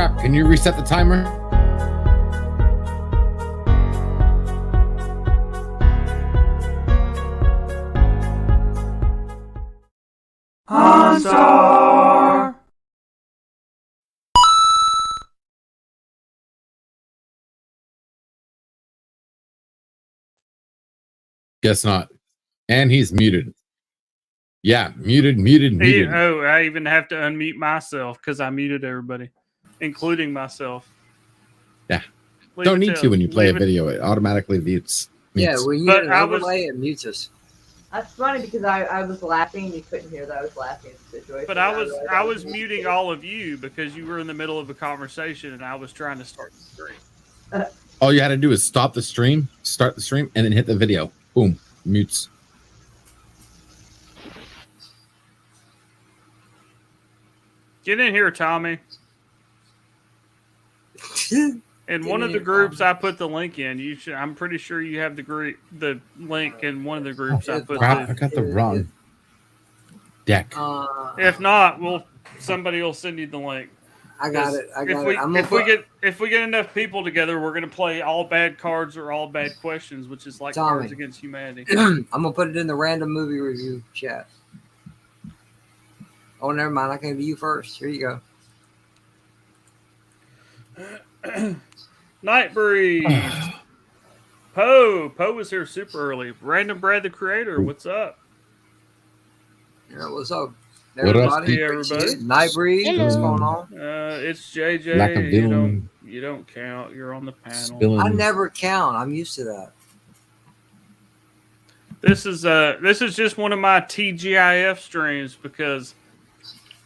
crap. Can you reset the timer? Hansar! Guess not. And he's muted. Yeah, muted. Oh, I even have to unmute myself because I muted everybody, including myself. Yeah. Don't need to when you play a video. It automatically mutes. Yeah, when you hit an overlay, it mutes us. That's funny because I was laughing and you couldn't hear that I was laughing at the situation. But I was muting all of you because you were in the middle of a conversation and I was trying to start the stream. All you had to do is stop the stream, start the stream, and then hit the video. Boom, mutes. Get in here, Tommy. In one of the groups I put the link in. You should. I'm pretty sure you have the link in one of the groups I put. Crap, I got the wrong deck. If not, somebody will send you the link. I got it. If we get enough people together, we're gonna play all bad cards or all bad questions, which is like Tommy. Cards Against Humanity. I'm gonna put it in the random movie review chat. Oh, never mind. I can do you first. Here you go. Night Breeze. Poe was here super early. Random Brad the Creator, what's up? Yeah, what's up? Everybody, everybody. Night Breeze, what's going on? It's JJ. You don't count. You're on the panel. I never count. I'm used to that. This is just one of my T.G.I.F streams because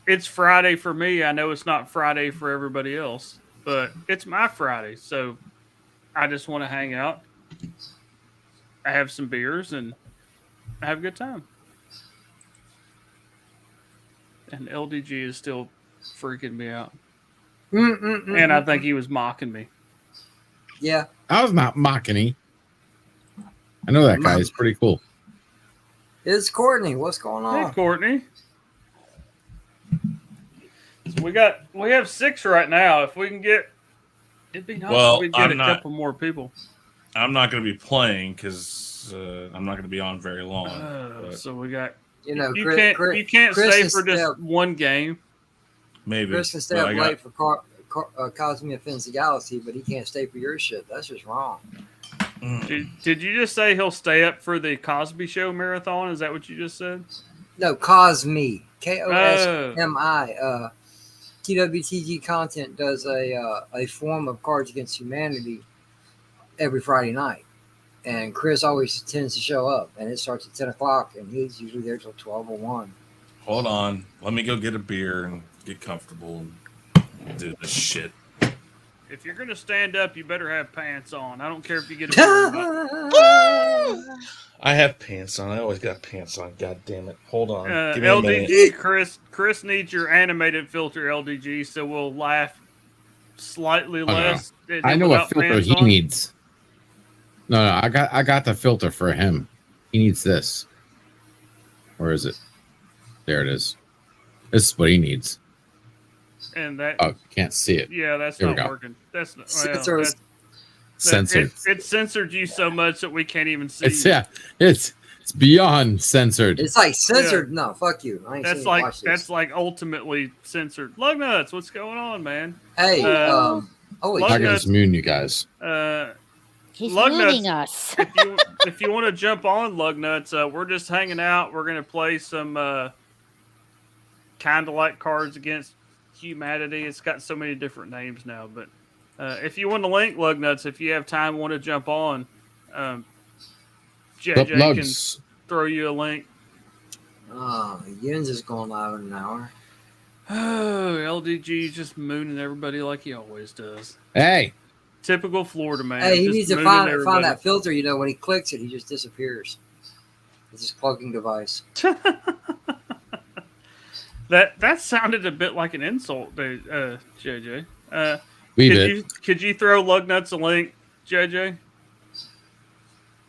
it's Friday for me. I know it's not Friday for everybody else, but it's my Friday, so I just want to hang out. I have some beers and I have a good time. And LDG is still freaking me out. And I think he was mocking me. Yeah. I was not mocking him. I know that guy is pretty cool. It's Courtney. What's going on? Hey, Courtney. So we have 6 right now. If we can get, it'd be nice if we get a couple more people. I'm not going to be playing because I'm not going to be on very long. So we got. You know, you can't stay for just one game. Maybe Chris can stay up late for Cosme Offends the Galaxy, but he can't stay for your shit. That's just wrong. Did you just say he'll stay up for the Cosby Show marathon? Is that what you just said? No, Cosme. Kosmi. TWTG Content does a form of Cards Against Humanity every Friday night. And Chris always tends to show up, and it starts at 10 o'clock, and he's usually there till 12 or 1. Hold on. Let me go get a beer and get comfortable and do this shit. If you're going to stand up, you better have pants on. I don't care if you get a beer or not. I have pants on. I always got pants on. God damn it. Hold on. Give me LDG, Chris needs your animated filter, LDG, so we'll laugh slightly less. No. I know what filter he needs. No, I got the filter for him. He needs this. Where is it? There it is. This is what he needs. And that you can't see it. Yeah, that's not working. That's not censored. It censored you so much that we can't even see. It's beyond censored. It's like censored. Yeah. No, fuck you. That's like ultimately censored. Lugnuts, what's going on, man? Hey, I can just moon you guys. He's mooning us. if you want to jump on Lugnuts, we're just hanging out. We're gonna play some kind of like Cards Against Humanity. It's got so many different names now, but if you want to link Lugnuts, if you have time, want to jump on, JJ can throw you a link. Yins is going live in an hour. Oh, LDG just mooning everybody like he always does. Hey. Typical Florida man. Hey, he needs to find that filter. You know, when he clicks it, he just disappears. It's his plugging device. That sounded a bit like an insult, JJ. Could you throw Lugnuts a link, JJ?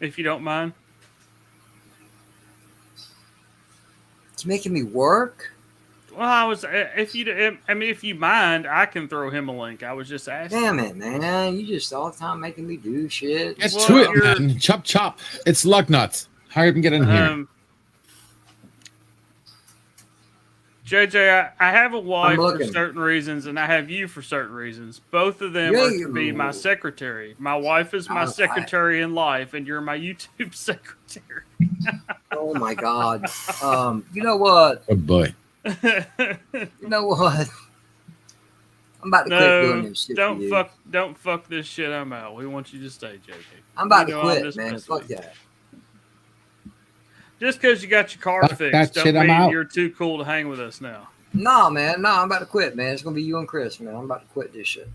If you don't mind. It's making me work. Well, I was. If you, I mean, if you mind, I can throw him a link. I was just asking. Damn it, man! You just all the time making me do shit. Get Well, to it, you're- man. Chop, chop. It's Lugnuts. Hurry up and get in here. JJ, I have a wife for looking. certain reasons, and I have you for certain reasons. Both of them Yeah, are to be my secretary. My wife is my secretary in life, and you're my YouTube secretary. Oh my god! You know what? Oh boy. You know what? I'm about to quit doing this shit. Don't fuck this shit. I'm out. We want you to stay, JJ. I'm about to quit, man. Fuck that. Just because you got your car fixed, don't mean you're too cool to hang with us now. Nah, man. Nah, I'm about to quit, man. It's gonna be you and Chris, man. I'm about to quit this shit.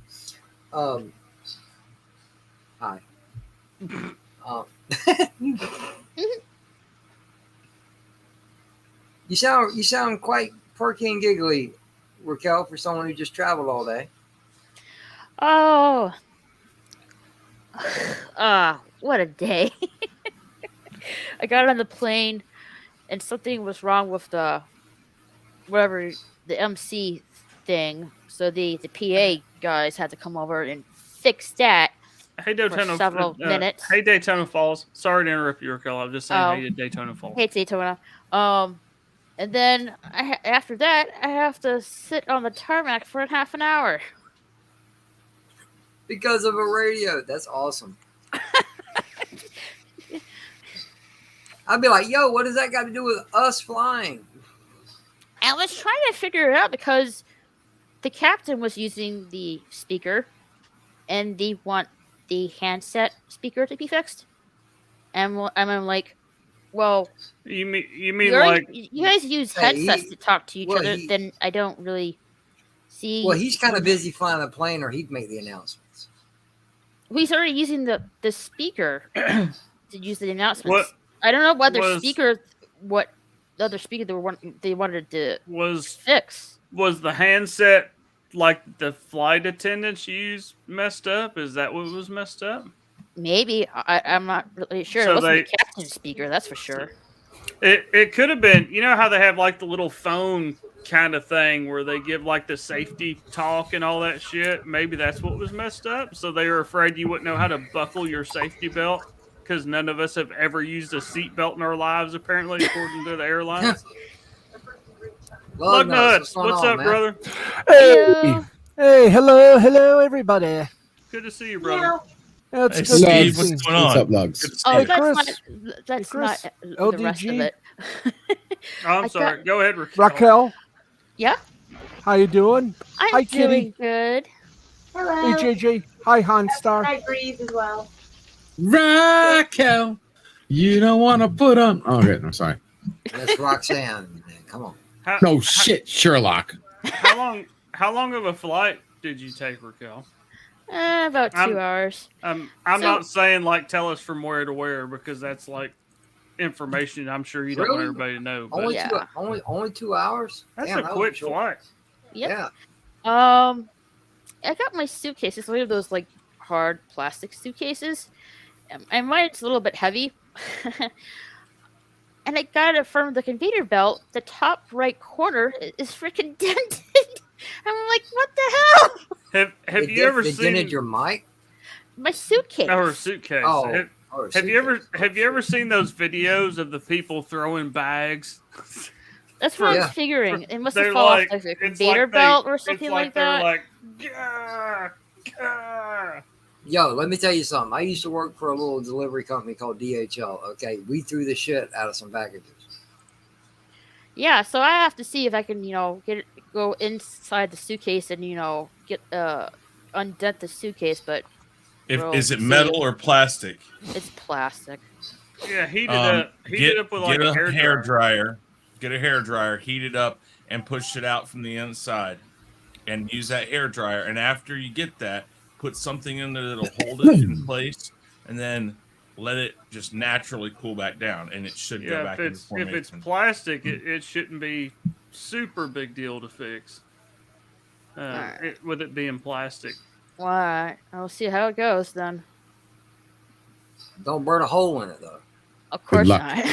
Hi. You sound quite perky and giggly, Raquel, for someone who just traveled all day. Oh. What a day. I got on the plane and something was wrong with the MC thing. So the PA guys had to come over and fix that. Hey, Daytona, for several minutes. Hey, Daytona Falls. Sorry to interrupt you, Raquel. I'm just saying, hey, Daytona Falls. Hey, Daytona. And then after that, I have to sit on the tarmac for half an hour. Because of a radio. That's awesome. I'd be like, yo, what does that got to do with us flying? I was trying to figure it out because the captain was using the speaker and they want the handset speaker to be fixed. And I'm like, well, you mean like you guys use headsets to talk to each other? Then I don't really see. Well, he's kind of busy flying the plane, or he'd make the announcements. We started using the speaker to use the announcements. I don't know what other speaker they wanted to fix. Was the handset like the flight attendants used messed up? Is that what was messed up? Maybe. I'm not really sure. So it wasn't the captain's speaker, that's for sure. It could have been. You know how they have like the little phone kind of thing where they give like the safety talk and all that shit? Maybe that's what was messed up. So they were afraid you wouldn't know how to buckle your safety belt because none of us have ever used a seatbelt in our lives, apparently, according to the airlines. Lugnuts, what's up, brother? Hey, hello, everybody. Good to see you, brother. Yeah, it's hey, good Steve, to see what's you. going on? What's up, Lugs? Oh, Chris. that's Chris. not the rest of it. Oh, I'm sorry. Go ahead, Raquel. Yeah? How you doing? I'm Kitty. doing good. Hello. Hey, JJ. Hi, Hanstar. Hi, Breeze as well. Raquel, you don't want to put on. Oh, okay. I'm sorry. That's Roxanne. Man, come on. No shit, Sherlock. How long of a flight did you take, Raquel? About 2 hours. I'm not saying like tell us from where to where because that's like information I'm sure you don't want everybody to know. But Only 2 hours? That's a quick flight. Yep. Yeah. I got my suitcases. We have those like hard plastic suitcases. And mine's a little bit heavy. And I got it from the conveyor belt. The top right corner is freaking dented. I'm like, what the hell? Have you ever seen dented your mic? My suitcase. Oh, her suitcase. Oh, have you ever seen those videos of the people throwing bags? That's what I was figuring. It must have fallen off like a conveyor belt or something like that. Like, gah, gah. Yo, let me tell you something. I used to work for a little delivery company called DHL. Okay, we threw the shit out of some packages. Yeah, so I have to see if I can, go inside the suitcase and get undent the suitcase. But is it metal or plastic? It's plastic. Yeah, heat it up with like a hair dryer. Get a hair dryer, heat it up, and push it out from the inside, and use that hair dryer. And after you get that, put something in there that'll hold it in place, and then let it just naturally cool back down, and it should go back into formation. If it's plastic, it shouldn't be super big deal to fix. With it being plastic. All right, I'll see how it goes then. Don't burn a hole in it though. Of course not.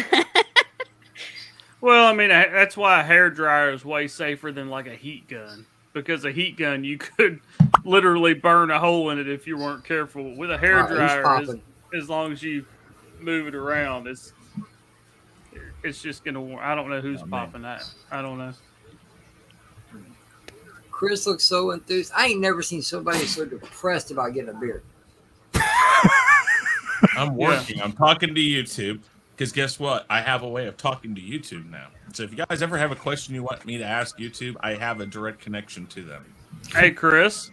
Well, I mean, that's why a hair dryer is way safer than like a heat gun. Because a heat gun, you could literally burn a hole in it if you weren't careful. With a hair Right, who's dryer, popping? as long as you move it around, it's just gonna. I don't know who's popping that. I don't know. Chris looks so enthused. I ain't never seen somebody so depressed about getting a beard. I'm working. I'm talking to YouTube because guess what? I have a way of talking to YouTube now. So if you guys ever have a question you want me to ask YouTube, I have a direct connection to them. Hey, Chris.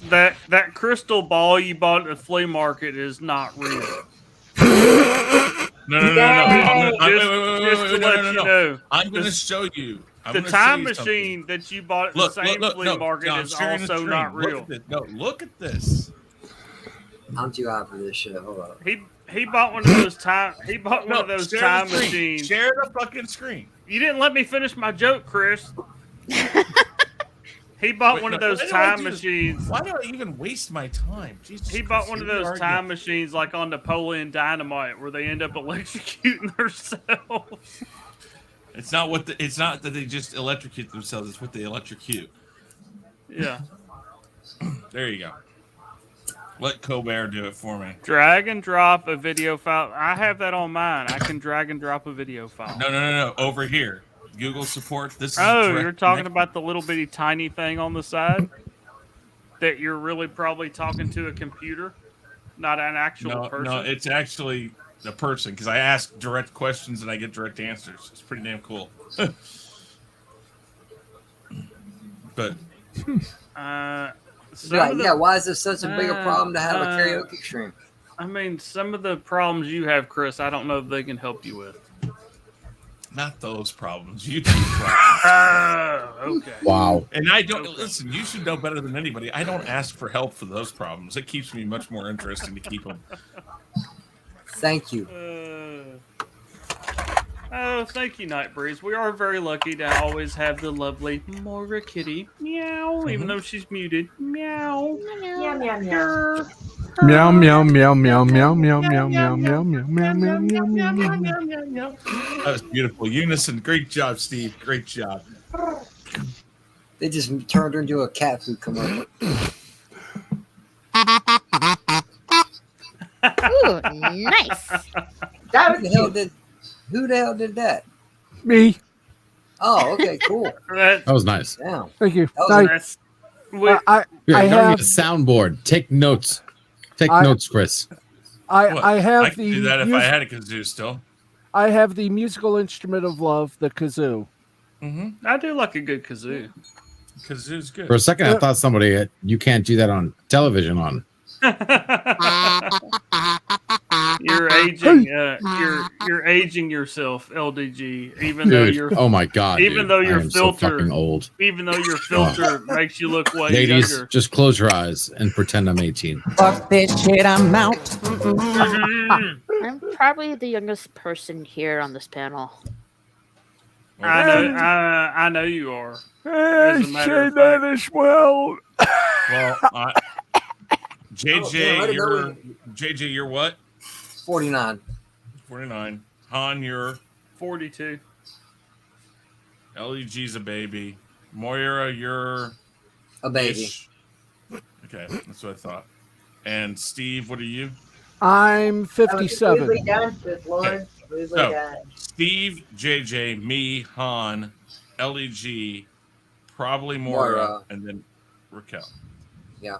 That crystal ball you bought at the flea market is not real. No. I'm going to show you. The time machine that you bought at the same flea market is also not real. Look at this. I'm too high for this shit. Hold on. He bought one of those time. He bought one of those time machines. Share the fucking screen. You didn't let me finish my joke, Chris. He bought one of those time machines. Why do I even waste my time? Jesus he bought one of those time machines like on Napoleon Dynamite where they end up electrocuting themselves. It's not that they just electrocute themselves, it's what they electrocute. Yeah. There you go. Let Colbert do it for me. Drag and drop a video file. I have that on mine. I can drag and drop a video file. No. Over here. Google support. This is you're talking about the little bitty tiny thing on the side? That you're really probably talking to a computer, not an actual person? No, it's actually a person because I ask direct questions and I get direct answers. It's pretty damn cool. But why is this such a bigger problem to have a karaoke stream? I mean, some of the problems you have, Chris, I don't know if they can help you with. Not those problems. YouTube problems. Okay. Wow. And I don't listen. You should know better than anybody. I don't ask for help for those problems. It keeps me much more interesting to keep them. Thank you. Thank you, Night Breeze. We are very lucky to always have the lovely Moira Kitty. Meow. Even though she's muted. Meow. Meow, meow, meow. Meow meow meow meow meow meow meow meow meow meow meow meow meow meow meow. That was beautiful. Unison. Great job, Steve. Great job. They just turned her into a cat food commercial. Ooh, nice. Who the hell did that? Me. Oh, okay, cool. That was nice. Yeah. Thank you. Nice. I have a soundboard. Take notes. Take notes, Chris. I have I could do that if I had a kazoo still. I have the musical instrument of love, the kazoo. Mm-hmm. I do like a good kazoo. Kazoo's good. For a second, I thought somebody you can't do that on television on. You're aging. You're aging yourself, LDG. Even though you're. Oh my god. Even though your filter. So fucking old. Even though your filter makes you look way Ladies, younger. just close your eyes and pretend I'm 18. Fuck this shit, I'm out. I'm probably the youngest person here on this panel. I know you are. Hey, say that as well. Well, JJ, you're what? 49. 49. Han, you're 42. LEG's a baby. Moira, you're a baby. Okay, that's what I thought. And Steve, what are you? I'm 57. Okay. So, Steve, JJ, me, Han, LEG, probably Moira, and then Raquel. Yeah.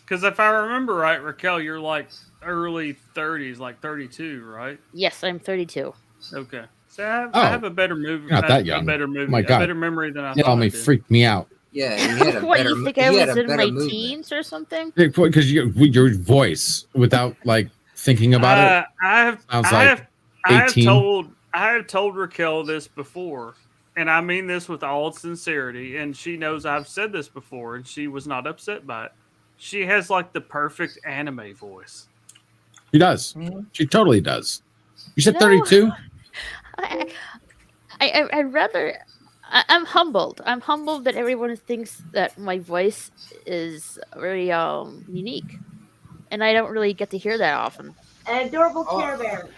Because if I remember right, Raquel, you're like early 30s, like 32, right? Yes, I'm 32. Okay. So I have a better movie. Not that young. A better movie. My God. A better memory than I You thought. All me freaked me out. Yeah, he had a What, better, you think I was in my movement. teens or something? Because your voice, without like thinking about it, I have told Raquel this before, and I mean this with all sincerity, and she knows I've said this before, and she was not upset by it. She has like the perfect anime voice. She does. She totally does. You said 32? I'd rather. I'm humbled. I'm humbled that everyone thinks that my voice is very unique, and I don't really get to hear that often. An adorable Care Bear.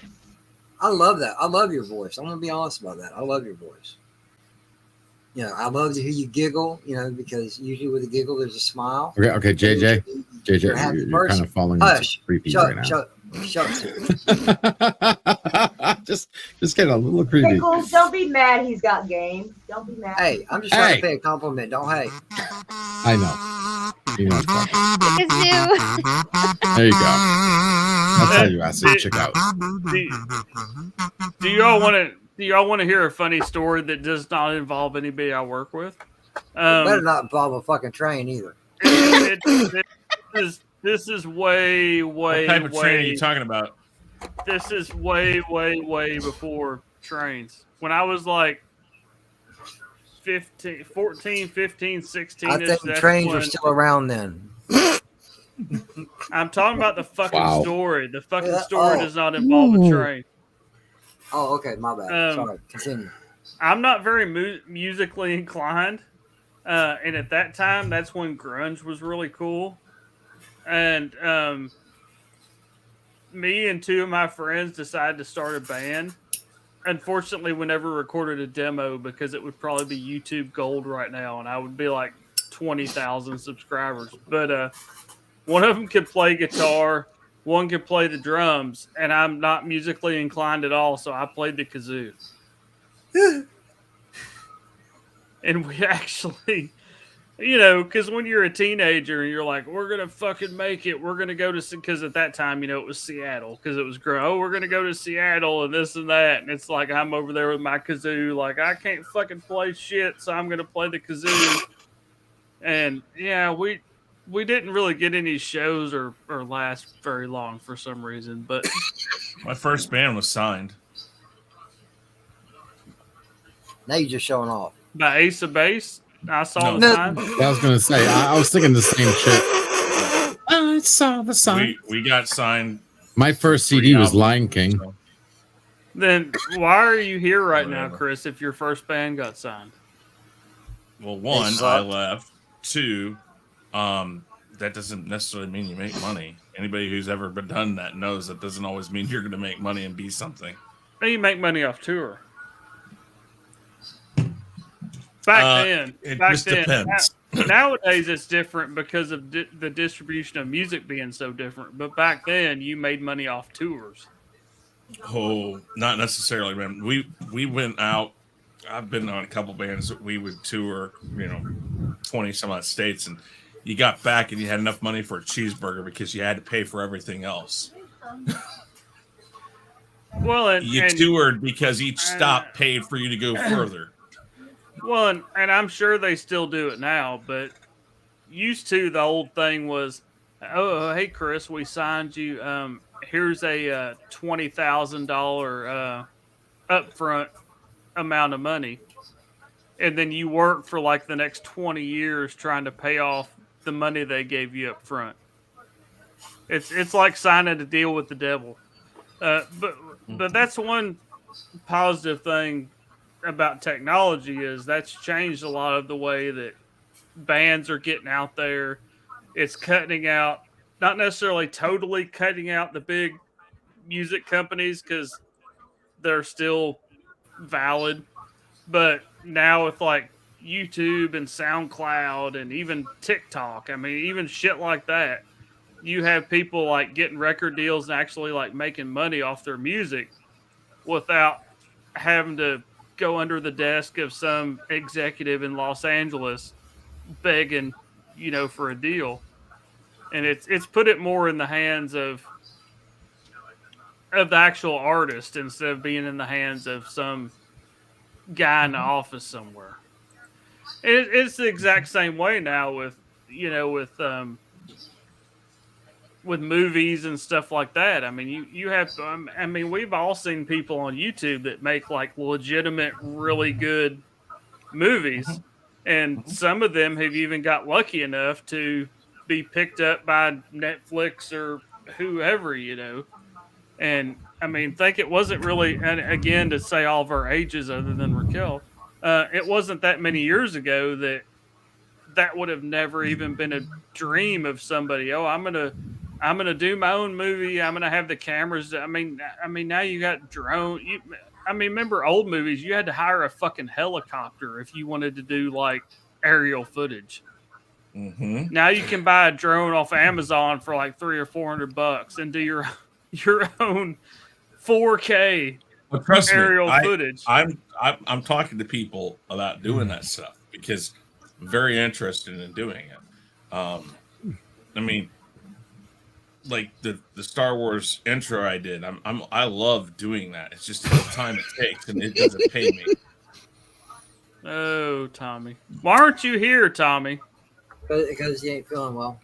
I love that. I love your voice. I'm gonna be honest about that. I love your voice. I love to hear you giggle. Because usually with a giggle, there's a smile. Okay, JJ, You're a happy you're kind person. of falling Hush. into creepy Shut. right Shut. just getting a little creepy. Pickles, don't be mad. He's got game. Don't be mad. Hey, I'm just trying to pay a compliment. Don't hate. I know. You know it's probably- Kazoo. There you go. That's how you ask a chick out. Do y'all want to hear a funny story that does not involve anybody I work with? Better not involve a fucking train either. This is way. What type of train are you talking about? This is way before trains. When I was like 14, 15, 16. I think trains were still around then. I'm talking about the fucking story. The fucking story does not involve a train. Oh, okay. My bad. Sorry. Continue. I'm not very musically inclined. And at that time, that's when grunge was really cool. And me and two of my friends decided to start a band. Unfortunately, we never recorded a demo because it would probably be YouTube Gold right now, and I would be like 20,000 subscribers. But one of them could play guitar, one could play the drums, and I'm not musically inclined at all, so I played the kazoo. And we actually, because when you're a teenager and you're like, we're going to fucking make it, we're going to go to, because at that time, it was Seattle, because it was growing, we're going to go to Seattle and this and that. And it's like, I'm over there with my kazoo, like, I can't fucking play shit, so I'm going to play the kazoo. And yeah, we didn't really get any shows or last very long for some reason, but my first band was signed. Now you're just showing off. By Ace of Base, I saw the sign. I was going to say, I was thinking the same shit. I saw the sign. We got signed. My first CD was Lion King. So. Then why are you here right now, Chris, if your first band got signed? Well, one, I left. Two, that doesn't necessarily mean you make money. Anybody who's ever been done that knows that doesn't always mean you're going to make money and be something. You make money off tour. Back then. Depends. Nowadays, it's different because of the distribution of music being so different. But back then, you made money off tours. Oh, not necessarily, man. We went out. I've been on a couple bands that we would tour, 20 some odd states, and you got back and you had enough money for a cheeseburger because you had to pay for everything else. Well, you toured because each stop paid for you to go further. Well, and I'm sure they still do it now, but used to the old thing was, oh, hey, Chris, we signed you. Here's a $20,000 upfront amount of money. And then you work for like the next 20 years trying to pay off the money they gave you up front. It's like signing a deal with the devil. But that's one positive thing about technology is that's changed a lot of the way that bands are getting out there. It's cutting out, not necessarily totally cutting out the big music companies because they're still valid, but now with like YouTube and SoundCloud and even TikTok, I mean, even shit like that, you have people like getting record deals and actually like making money off their music without having to go under the desk of some executive in Los Angeles begging, for a deal. And it's put it more in the hands of the actual artist instead of being in the hands of some guy in the office somewhere. It's the exact same way now with movies and stuff like that. I mean, you have, we've all seen people on YouTube that make like legitimate, really good movies. And some of them have even got lucky enough to be picked up by Netflix or whoever, And think it wasn't really, and again, to say all of our ages other than Raquel, it wasn't that many years ago that would have never even been a dream of somebody. Oh, I'm going to I'm gonna do my own movie. I'm gonna have the cameras. I mean, now you got drone. Remember old movies? You had to hire a fucking helicopter if you wanted to do like aerial footage. Mm-hmm. Now you can buy a drone off Amazon for like $300 or $400 and do your own 4K But trust aerial me, footage. I'm talking to people about doing that stuff because I'm very interested in doing it. I mean, like the Star Wars intro I did, I love doing that. It's just the time it takes, and it doesn't pay me. Oh, Tommy, why aren't you here, Tommy? Because he ain't feeling well.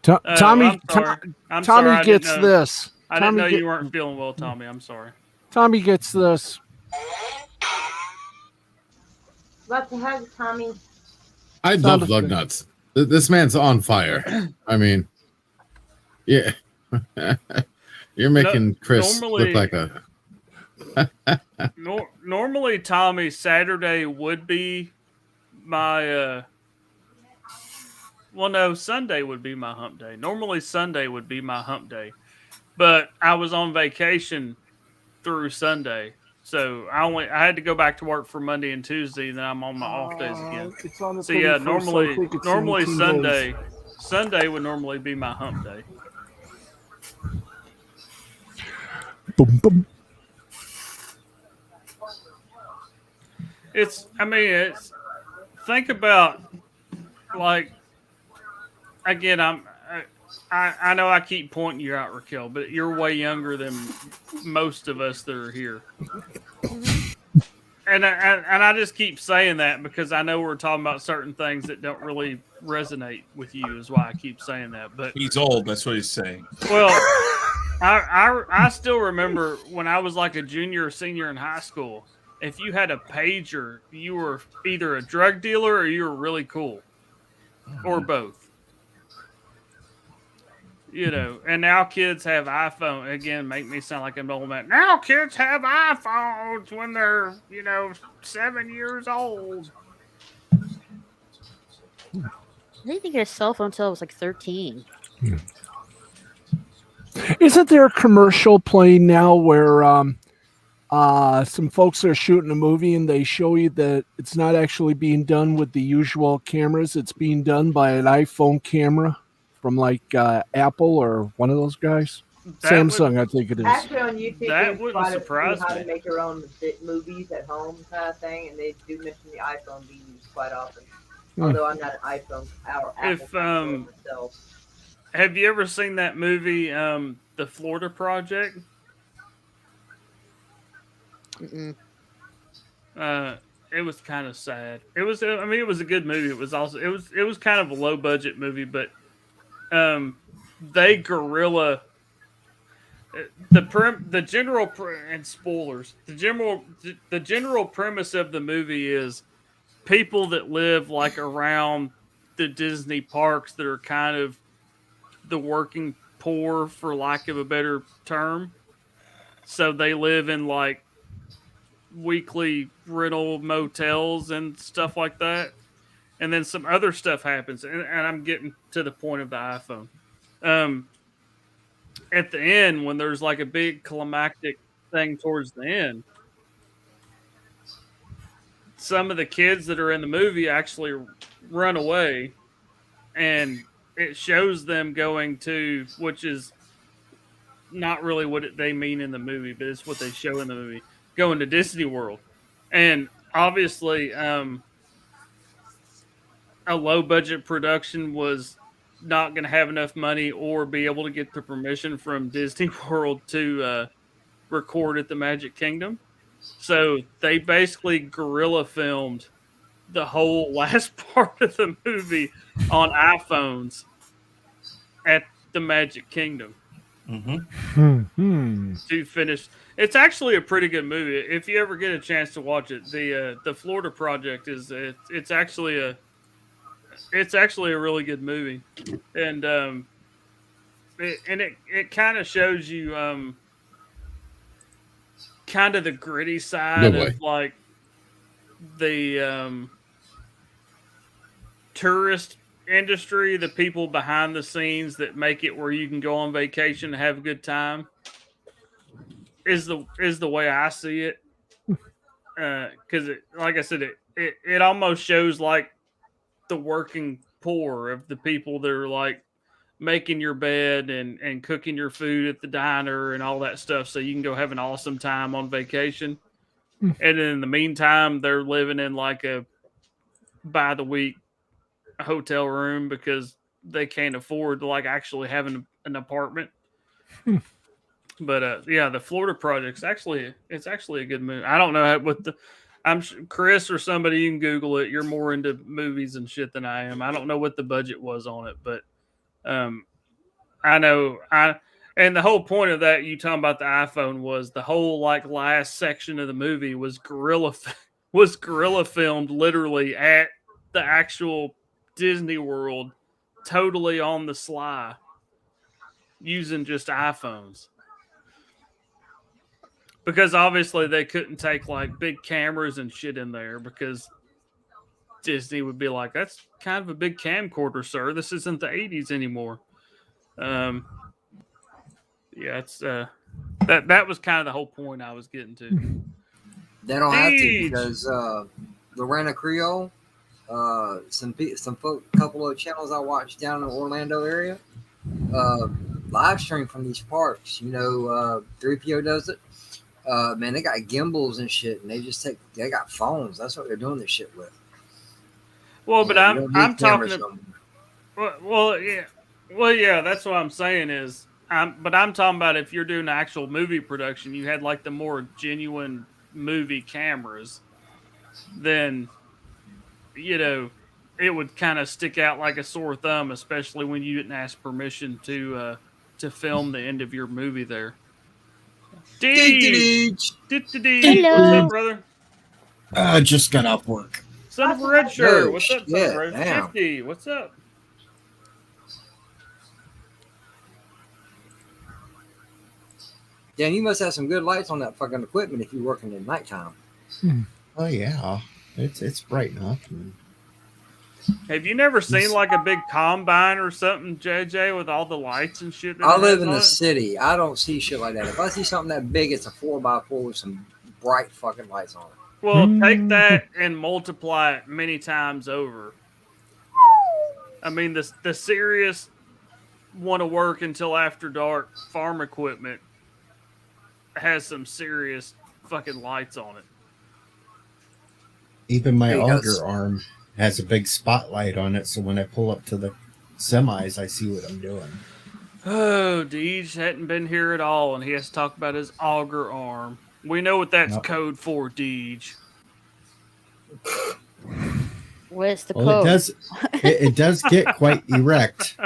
Tommy, I'm sorry. I'm Tommy sorry. gets this. I didn't know you weren't feeling well, Tommy. I'm sorry. Tommy gets this. What the heck, Tommy? I love lug nuts. This man's on fire. I mean, yeah. You're making Chris look like a. Normally, Tommy, Saturday would be my. Well, no, Sunday would be my hump day. Normally, Sunday would be my hump day, but I was on vacation through Sunday, so I had to go back to work for Monday and Tuesday, and then I'm on my off days again. It's on the So yeah, 31st, so I think it's normally 17 days. Sunday would normally be my hump day. Boom, boom. It's think about, like, again, I know I keep pointing you out, Raquel, but you're way younger than most of us that are here. And I just keep saying that because I know we're talking about certain things that don't really resonate with you, is why I keep saying that. But He's old, that's what he's saying. Well, I still remember when I was like a junior or senior in high school, if you had a pager, you were either a drug dealer or you were really cool, or both. You know, and now kids have iPhone. Again, make me sound like an old man. Now kids have iPhones when they're, 7 years old. I didn't get a cell phone until I was like 13. Isn't there a commercial playing now where some folks are shooting a movie and they show you that it's not actually being done with the usual cameras? It's being done by an iPhone camera from like Apple or one of those guys. Samsung, I think it is. Actually, on YouTube, That there's wouldn't quite a few surprise how me. to make your own movies at home kind of thing, and they do mention the iPhone being used quite often. Although I'm not an iPhone or Apple fan myself. Have you ever seen that movie, The Florida Project? Mm-mm. It was kind of sad. It was a good movie. It was also it was kind of a low budget movie, but they guerrilla the general and spoilers. The general premise of the movie is people that live like around the Disney parks that are kind of the working poor, for lack of a better term. So they live in like weekly rental motels and stuff like that. And then some other stuff happens, and I'm getting to the point of the iPhone. At the end, when there's like a big climactic thing towards the end, some of the kids that are in the movie actually run away, and it shows them going to, which is not really what they mean in the movie, but it's what they show in the movie, going to Disney World. And obviously, a low budget production was not going to have enough money or be able to get the permission from Disney World to record at the Magic Kingdom. So they basically guerrilla filmed the whole last part of the movie on iPhones at the Magic Kingdom. To finish. It's actually a pretty good movie. If you ever get a chance to watch it, the Florida Project it's actually a really good movie, and it kind of shows you kind of the gritty side of like the tourist industry, the people behind the scenes that make it where you can go on vacation and have a good time, is the way I see it. Because like I said, it almost shows like the working poor of the people that are like making your bed and cooking your food at the diner and all that stuff so you can go have an awesome time on vacation. And in the meantime, they're living in like a by the week hotel room because they can't afford to like actually having an apartment. But yeah, the Florida project's actually a good movie. I don't know what the Chris or somebody, you can Google it. You're more into movies and shit than I am. I don't know what the budget was on it, but I know and the whole point of that you talking about the iPhone was the whole like last section of the movie was guerrilla filmed literally at the actual Disney World, totally on the sly, using just iPhones. Because obviously they couldn't take like big cameras and shit in there because Disney would be like, that's kind of a big camcorder, sir. This isn't the 80s anymore. Yeah, it's that was kind of the whole point I was getting to. They don't have to because Lorena Creole, couple of channels I watched down in the Orlando area, live stream from these parks. 3PO does it. Man, they got gimbals and shit, and they got phones. That's what they're doing this shit with. Well, but I'm talking. Yeah. That's what I'm saying is, I'm talking about if you're doing actual movie production, you had like the more genuine movie cameras, then it would kind of stick out like a sore thumb, especially when you didn't ask permission to film the end of your movie there. Deej! What's up, brother? Just got off work. Son of a red shirt. What's up, son of a red? Damn. 50. What's up? Dan, you must have some good lights on that fucking equipment if you're working at nighttime. Oh yeah, it's bright enough. Have you never seen like a big combine or something, JJ, with all the lights and shit? I live in the city. I don't see shit like that. If I see something that big, it's a 4x4 with some bright fucking lights on it. Well, take that and multiply it many times over. I mean, the serious want to work until after dark farm equipment has some serious fucking lights on it. Even my auger arm has a big spotlight on it, so when I pull up to the semis, I see what I'm doing. Oh, Deej hadn't been here at all, and he has to talk about his auger arm. We know what that's code for, Deej. What's the code? It does get quite erect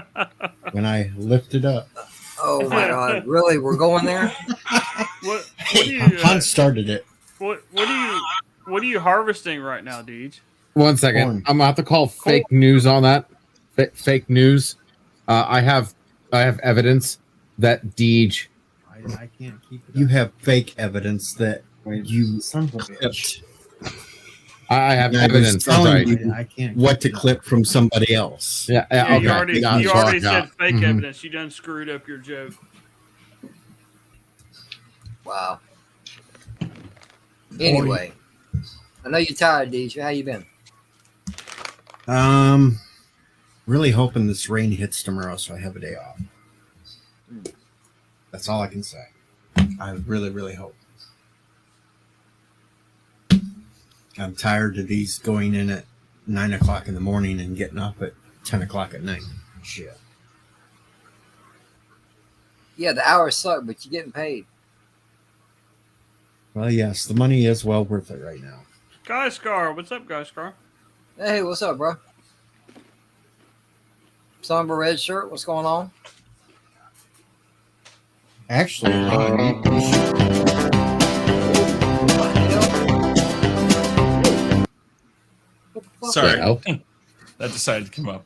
when I lift it up. Oh my god! Really, we're going there? What do you? Hans started it. What are you harvesting right now, Deej? 1 second. Corn. I'm about to call fake news on that. Fake news. I have evidence that Deej. I can't keep it. You have fake evidence that you clipped. I have evidence. I can't. What to clip from somebody else? Yeah. Yeah, Okay. you already said fake evidence. You done screwed up your joke. Wow. Anyway, I know you're tired, Deej. How you been? Really hoping this rain hits tomorrow so I have a day off. That's all I can say. I really, really hope. I'm tired of these going in at 9 o'clock in the morning and getting up at 10 o'clock at night. Shit. Yeah, the hours suck, but you're getting paid. Well, yes, the money is well worth it right now. Guy Scar, what's up, Guy Scar? Hey, what's up, bro? Son of a red shirt, what's going on? Actually, sorry, that decided to come up.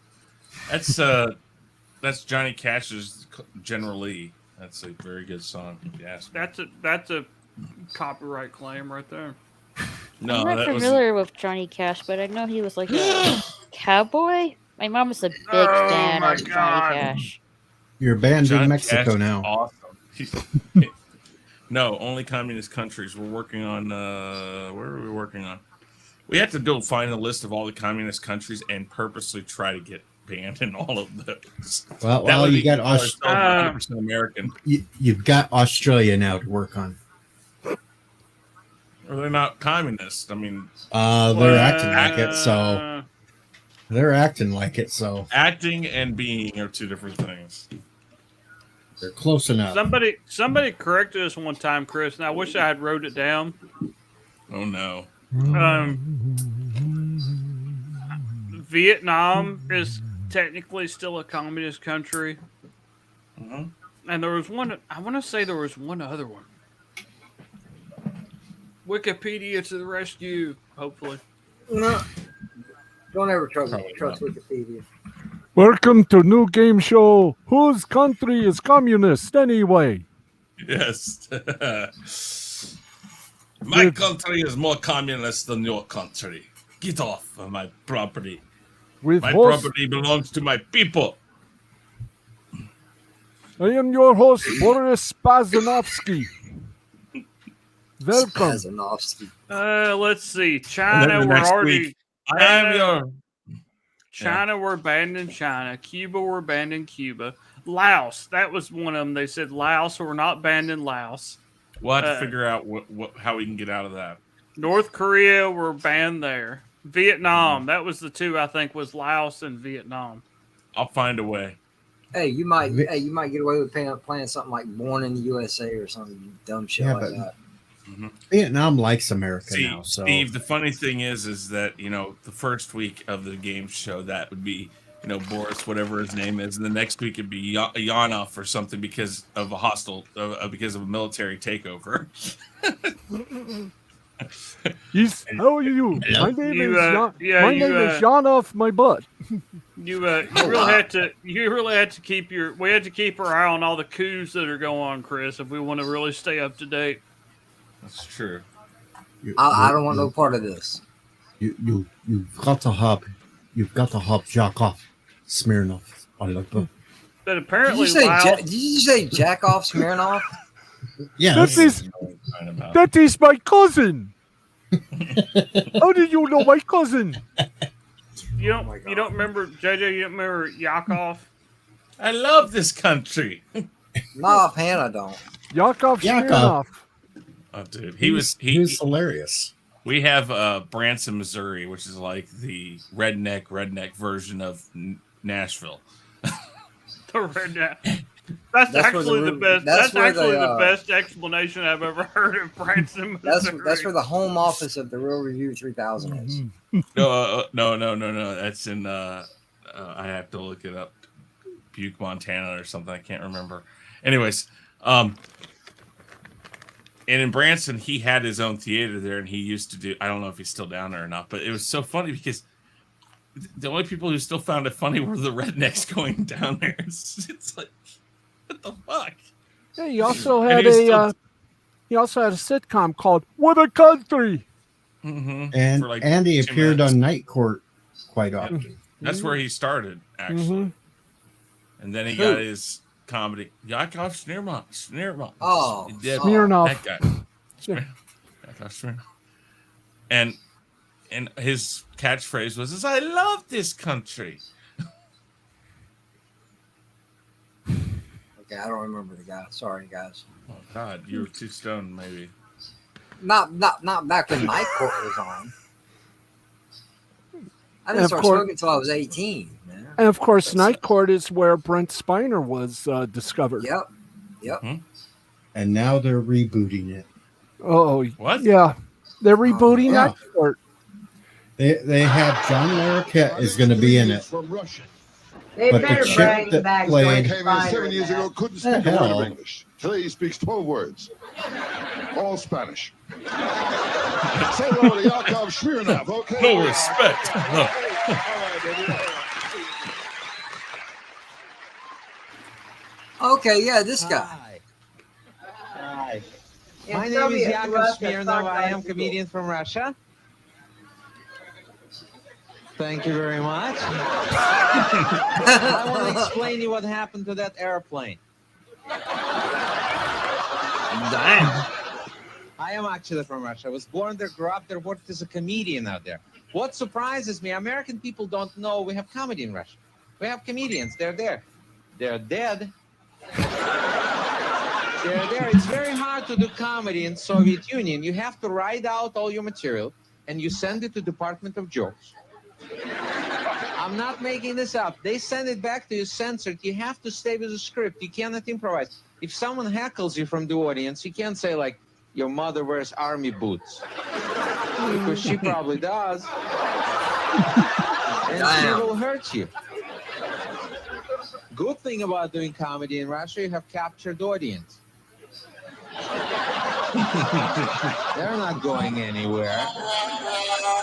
That's Johnny Cash's Generally. That's a very good song. Yes, that's a copyright claim right there. No, I'm not familiar with Johnny Cash, but I know he was like a cowboy. My mom is a big Oh fan my of Johnny God. Cash. You're banned Johnny in Mexico Cash is now. Awesome. No, only communist countries. We're working on. Where are we working on? We have to go find a list of all the communist countries and purposely try to get banned in all of those. Well, you got 100% American. You've got Australia now to work on. Or they're not communist. I mean, they're acting like it, so they're acting like it. So acting and being are two different things. They're close enough. Somebody corrected us one time, Chris, and I wish I had wrote it down. Oh no. Vietnam is technically still a communist country. Mm-hmm. And there was one, I want to say there was one other one. Wikipedia to the rescue, hopefully. No. Don't ever trust Wikipedia. Welcome to new game show. Whose country is communist anyway? Yes. My country is more communist than your country. Get off of my property. My property belongs to my people. I am your host, Boris Spazanovsky. Welcome. Spazanovsky. Let's see. China, we're already. I am your. China, we're banned in China. Cuba, we're banned in Cuba. Laos, that was one of them. They said Laos, so we're not banned in Laos. We'll have to figure out how we can get out of that. North Korea, we're banned there. Vietnam, that was the two I think was Laos and Vietnam. I'll find a way. Hey, you might get away with playing something like Born in the USA or something dumb shit like that. Mm-hmm. Vietnam likes America now. So Steve, the funny thing is that the first week of the game show that would be Boris, whatever his name is, and the next week it'd be Yanov or something because of because of a military takeover. Yes, how are you? My name is Yanov, my butt. You really had to keep we had to keep our eye on all the coups that are going on, Chris, if we want to really stay up to date. That's true. I don't want no part of this. You've got to have Jakov Smirnov. But apparently, did you say Jakov Smirnov? Yeah, that is my cousin. How did you know my cousin? You don't remember JJ? You don't remember Yakov? I love this country. Not offhand, I don't. Yakov Smirnov. Oh, dude, he was hilarious. We have Branson, Missouri, which is like the redneck version of Nashville. The redneck. That's actually the best. That's actually the best explanation I've ever heard of Branson, Missouri. That's where the home office of the Real Review 3000 is. No. That's in. I have to look it up. Butte, Montana, or something. I can't remember. Anyways, and in Branson, he had his own theater there, and he used to do. I don't know if he's still down there or not, but it was so funny because the only people who still found it funny were the rednecks going down there. It's like, what the fuck? Yeah, he also had a sitcom called "What a Country." Mm-hmm. And like Andy appeared on Night Court quite often. Yeah. That's where he started, actually. Mm-hmm. And then he got his comedy. Yakov Smirnov. Oh, Smirnov. That guy. Yakov Smirnov. And his catchphrase was, "I love this country." Okay, I don't remember the guy. Sorry, guys. Oh God, you were too stoned, maybe. Not back when Night Court was on. I didn't start smoking until I was 18. Man. And of course, Night Court is where Brent Spiner was discovered. Yep. And now they're rebooting it. Oh, what? Yeah, they're rebooting Night Court. They have John Larroquette is going to be in it. They but better the bring chick that back played Came in 7 years ago, couldn't speak a word of English. Today he speaks 12 words, all Spanish. Say hello to Yakov Smirnov, okay? No respect. No. Okay, yeah, this guy. Hi. My name is Yakov Smirnov. I am comedian from Russia. Thank you very much. I want to explain you what happened to that airplane. Damn. I am actually from Russia. I was born there, grew up there, worked as a comedian out there. What surprises me, American people don't know we have comedy in Russia. We have comedians. They're there. They're dead. They're there. It's very hard to do comedy in Soviet Union. You have to write out all your material and you send it to Department of Jokes. I'm not making this up. They send it back to you censored. You have to stay with the script. You cannot improvise. If someone heckles you from the audience, you can't say like, your mother wears army boots. Because she probably does. And she will hurt you. Good thing about doing comedy in Russia, you have captured audience. They're not going anywhere.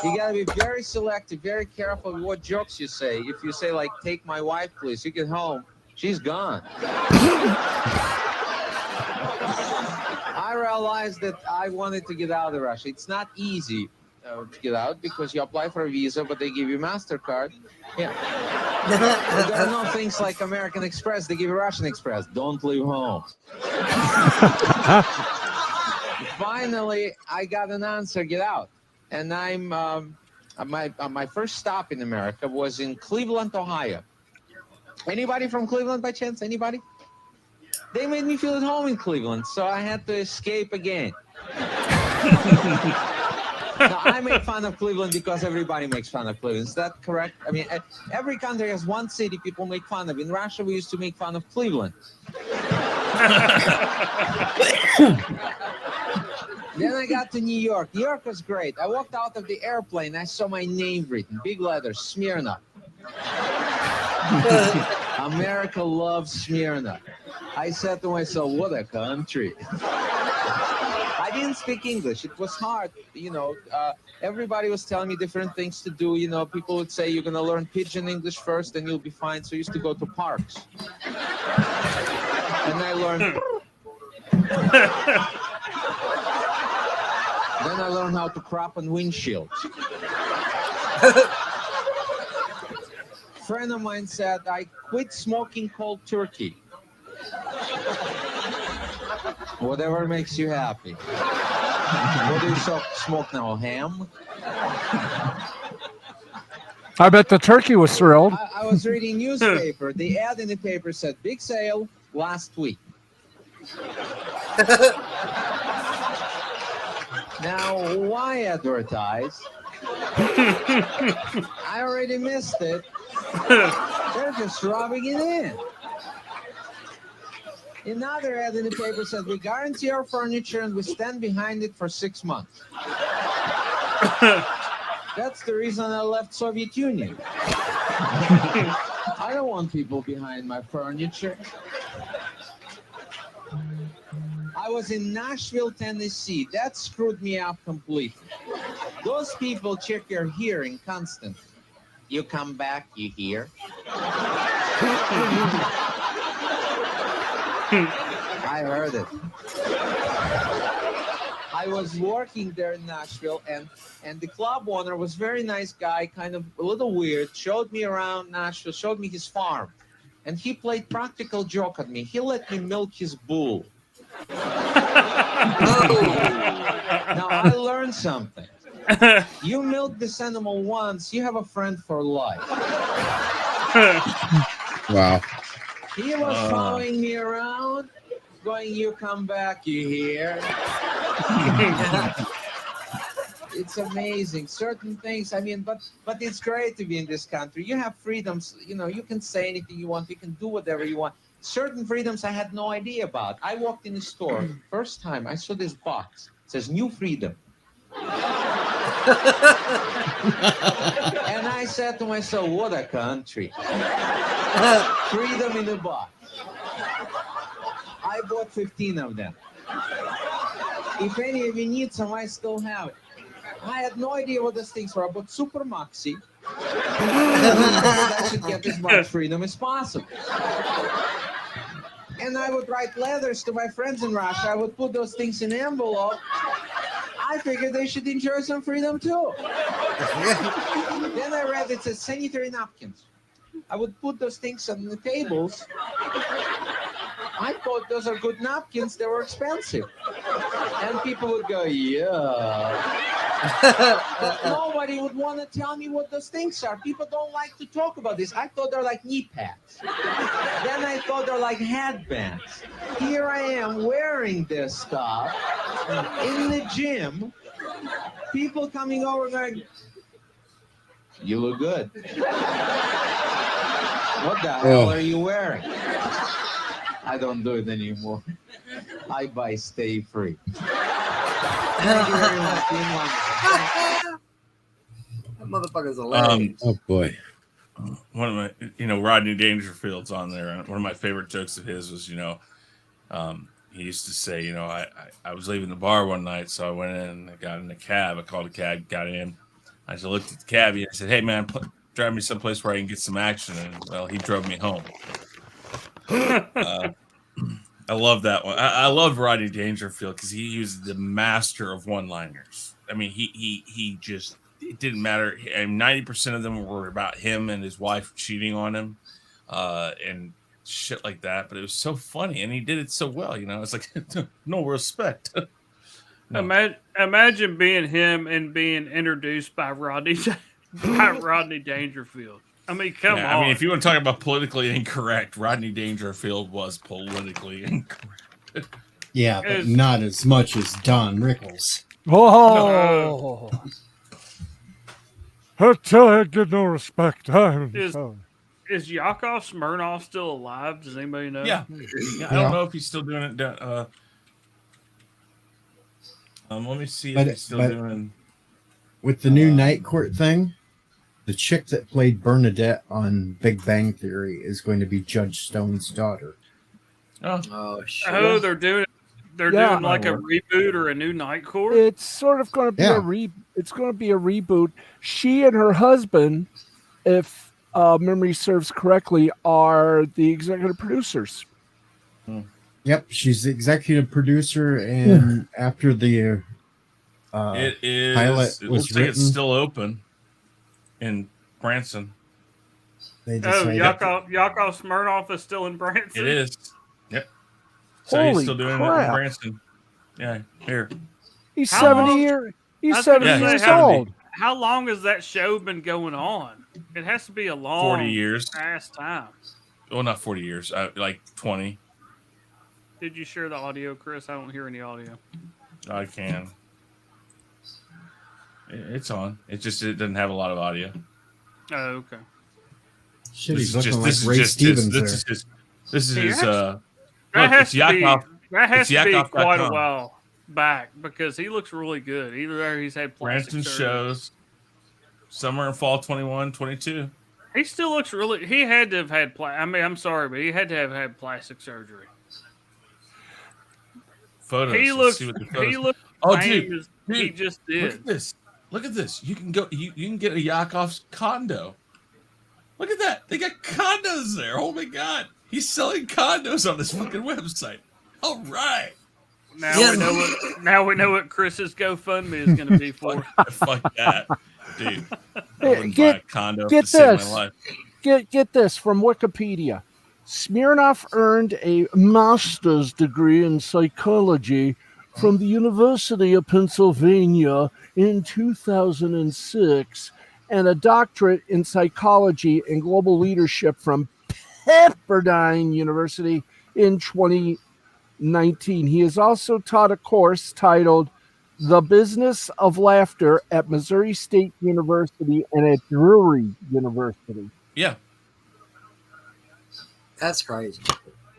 You gotta be very selective, very careful with what jokes you say. If you say like, take my wife, please, you get home, she's gone. I realized that I wanted to get out of Russia. It's not easy to get out because you apply for a visa, but they give you MasterCard. Yeah. There are no things like American Express. They give you Russian Express. Don't leave home. Finally, I got an answer, get out. And I'm my first stop in America was in Cleveland, Ohio. Anybody from Cleveland by chance? Anybody? They made me feel at home in Cleveland, so I had to escape again. Now, I make fun of Cleveland because everybody makes fun of Cleveland. Is that correct? I mean, every country has one city people make fun of. In Russia, we used to make fun of Cleveland. Then I got to New York. New York was great. I walked out of the airplane. I saw my name written, big letters, Smyrna. America loves Smyrna. I said to myself, what a country. I didn't speak English. It was hard. You know, everybody was telling me different things to do. You know, people would say, you're going to learn Pidgin English first, then you'll be fine. So I used to go to parks. And I learned... Then I learned how to crop on windshields. A friend of mine said, I quit smoking cold turkey. Whatever makes you happy. What do you smoke now, ham? I bet the turkey was thrilled. I was reading newspaper. The ad in the paper said, big sale last week. Now, why advertise? I already missed it. They're just rubbing it in. Another ad in the paper said, we guarantee our furniture and we stand behind it for 6 months. That's the reason I left Soviet Union. I don't want people behind my furniture. I was in Nashville, Tennessee. That screwed me up completely. Those people check your hearing constantly. You come back, you hear. I heard it. I was working there in Nashville, and the club owner was a very nice guy, kind of a little weird, showed me around Nashville, showed me his farm, and he played practical joke on me. He let me milk his bull. Now, I learned something. You milk this animal once, you have a friend for life. Wow. He was following me around, going, you come back, you hear. It's amazing. Certain things, I mean, but it's great to be in this country. You have freedoms, you know, you can say anything you want, you can do whatever you want. Certain freedoms I had no idea about. I walked in the store, first time I saw this box. It says New Freedom. And I said to myself, what a country. Freedom in a box. I bought 15 of them. If any of you need some, I still have it. I had no idea what those things were. I bought Super Maxi. I should get as much freedom as possible. And I would write letters to my friends in Russia. I would put those things in an envelope. I figured they should enjoy some freedom too. Then I read it said sanitary napkins. I would put those things on the tables. I thought those are good napkins. They were expensive. And people would go, yeah. But nobody would want to tell me what those things are. People don't like to talk about this. I thought they're like knee pads. Then I thought they're like headbands. Here I am wearing this stuff in the gym. People coming over going, you look good. What the hell are you wearing? I don't do it anymore. I buy Stay Free. Thank you very much. That motherfucker's hilarious. Oh boy. One of my, Rodney Dangerfield's on there. One of my favorite jokes of his was, he used to say, I was leaving the bar one night, so I went in and I got in a cab. I called a cab, got in. I just looked at the cabbie and I said, hey, man, drive me someplace where I can get some action. And, well, he drove me home. I love that one. I love Rodney Dangerfield because he was the master of one-liners. I mean, he just, it didn't matter. And 90% of them were about him and his wife cheating on him and shit like that. But it was so funny, and he did it so well. It's like no respect. No. Imagine being him and being introduced by Rodney Dangerfield. I mean, come on. I mean, if you want to talk about politically incorrect, Rodney Dangerfield was politically incorrect. Yeah, but not as much as Don Rickles. Oh, I tell you, I get no respect. Is Yakov Smirnoff still alive? Does anybody know? Yeah. I don't know if he's still doing it. Let me see if he's still doing. With the new Night Court thing, the chick that played Bernadette on Big Bang Theory is going to be Judge Stone's daughter. Oh, they're doing like a reboot or a new Night Court. It's sort of going to be it's going to be a reboot. She and her husband, if memory serves correctly, are the executive producers. Yep, she's the executive producer, and after the it is. pilot It was looks like written, it's still open in Branson. Yakov Smirnoff is still in Branson. It is. Yep. So he's still doing it in Branson. Yeah, here. He's 70 years. He's 70 years old. How long has that show been going on? It has to be a long 40 years. Past time. Well, not 40 years. Like 20. Did you share the audio, Chris? I don't hear any audio. I can. It's on. It doesn't have a lot of audio. Oh, okay. Shit, he's looking like Ray Stevens there. This is his. That has to be quite a while back because he looks really good. Either he's had plastic Branson shows. Summer and fall 21, 22. He still looks really. He had to have had. I'm sorry, but he had to have had plastic surgery. Photos. He looks. Oh, dude, he just did. Look at this. Look at this. You can go. You can get a Yakov's condo. Look at that. They got condos there. Oh my god. He's selling condos on this fucking website. All right. Now we know what Chris's GoFundMe is going to be for. Fuck that, dude. Get this from Wikipedia. Smirnoff earned a master's degree in psychology from the University of Pennsylvania in 2006 and a doctorate in psychology and global leadership from Pepperdine University in 2019. He has also taught a course titled The Business of Laughter at Missouri State University and at Drury University. Yeah. That's crazy.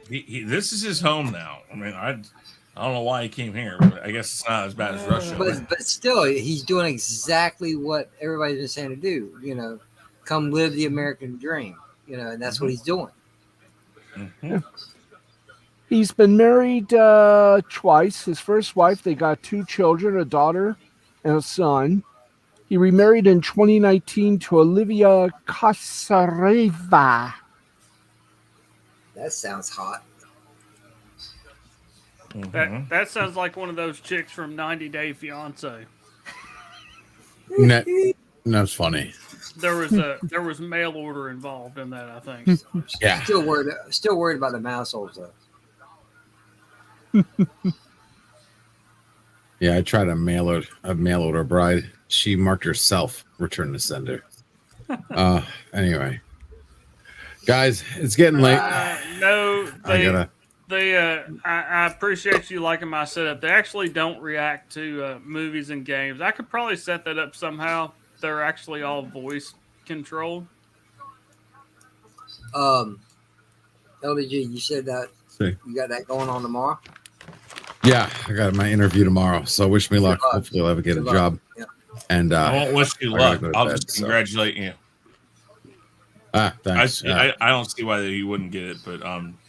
This is his home now. I mean, I don't know why he came here, but I guess it's not as bad as Russia. But still, he's doing exactly what everybody's been saying to do. Come live the American dream. And that's what he's doing. Mm-hmm. He's been married twice. His first wife, they got 2 children, a daughter and a son. He remarried in 2019 to Olivia Kasareva. That sounds hot. Mm-hmm. That sounds like one of those chicks from 90 Day Fiance. That's funny. There was mail order involved in that, I think. Yeah. Still worried about the mouse holes though. Yeah, I tried a mail order bride. She marked herself return to sender. Anyway, guys, it's getting late. No, I appreciate you liking my setup. They actually don't react to movies and games. I could probably set that up somehow. They're actually all voice controlled. LDG, you said that you got that going on tomorrow? Yeah, I got my interview tomorrow, so wish me luck. Hopefully I'll ever get a job. Yeah. And I won't wish you luck. I'll just congratulate you. Thanks. I don't see why you wouldn't get it, but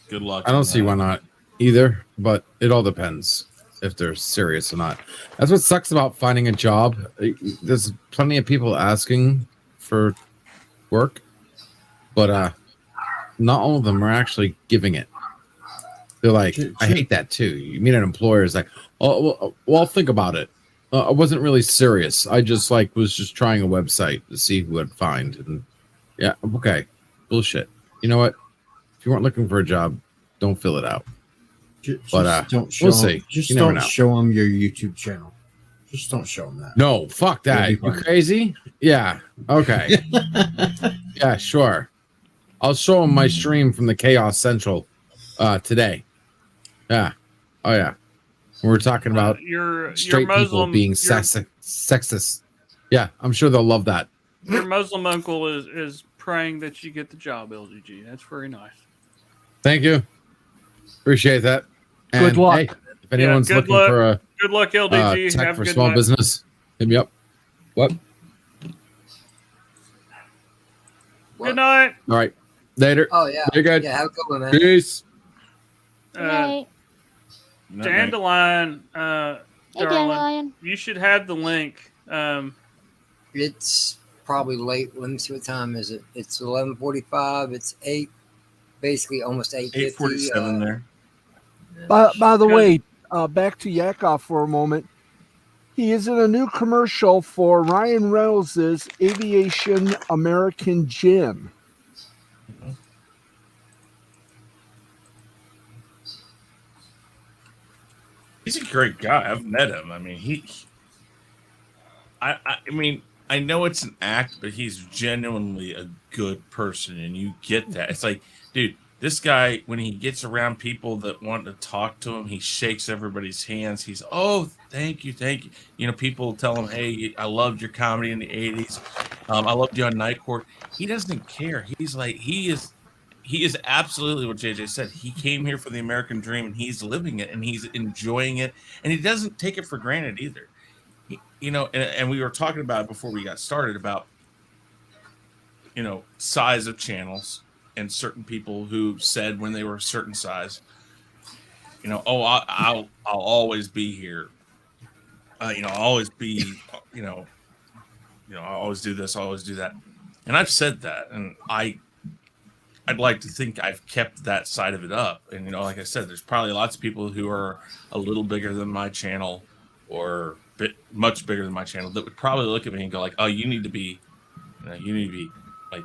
good luck. I don't see why not either, but it all depends if they're serious or not. That's what sucks about finding a job. There's plenty of people asking for work, but not all of them are actually giving it. They're like, I hate that too. You meet an employer is like, oh, well, I'll think about it. I wasn't really serious. I just was just trying a website to see who I'd find. And yeah, okay, bullshit. You know what? If you weren't looking for a job, don't fill it out. But don't show we'll see. Just you never don't know. show them your YouTube channel. Just don't show them that. No, fuck that. You crazy? Yeah. Okay. Yeah, sure. I'll show them my stream from the Chaos Central today. Yeah. Oh yeah. We're talking about straight people being sexist. Yeah, I'm sure they'll love that. Your Muslim uncle is praying that you get the job, LGG. That's very nice. Thank you. Appreciate that. And, good luck. Hey, if anyone's looking for a good luck, LDG. Tech Have for a good small night. business, hit me up. What? Good night. All right. Later. Oh yeah. Very good. Yeah, have a good one, man. Peace. Dandelion, Hey, darling, Dandelion. you should have the link. It's probably late. Let me see what time is it. It's 11:45. It's 8, basically almost 8:50. 8:47 there. By the way, back to Yakov for a moment. He is in a new commercial for Ryan Reynolds' Aviation American Gin. He's a great guy. I've met him. I mean, I mean, I know it's an act, but he's genuinely a good person, and you get that. It's like, dude, this guy, when he gets around people that want to talk to him, he shakes everybody's hands. He's, oh, thank you. You know, people tell him, hey, I loved your comedy in the 80s. I loved you on Night Court. He doesn't care. He's like, he is absolutely what JJ said. He came here for the American dream, and he's living it, and he's enjoying it, and he doesn't take it for granted either. You know, and we were talking about it before we got started about, you know, size of channels and certain people who said when they were a certain size, you know, oh, I'll always be here. You know, I'll always be, you know, I'll always do this, I'll always do that. And I've said that, and I'd like to think I've kept that side of it up. And, you know, like I said, there's probably lots of people who are a little bigger than my channel or much bigger than my channel that would probably look at me and go like, oh, you need to be like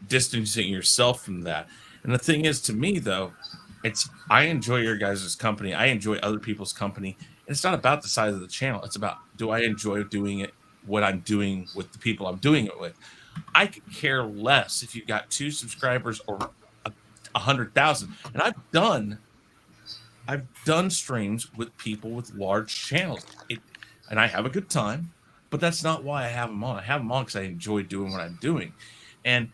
distancing yourself from that. And the thing is, to me though, I enjoy your guys' company. I enjoy other people's company. And it's not about the size of the channel. It's about, do I enjoy doing it, what I'm doing with the people I'm doing it with? I could care less if you got 2 subscribers or 100,000. And I've done streams with people with large channels, and I have a good time. But that's not why I have them on. I have them on because I enjoy doing what I'm doing. And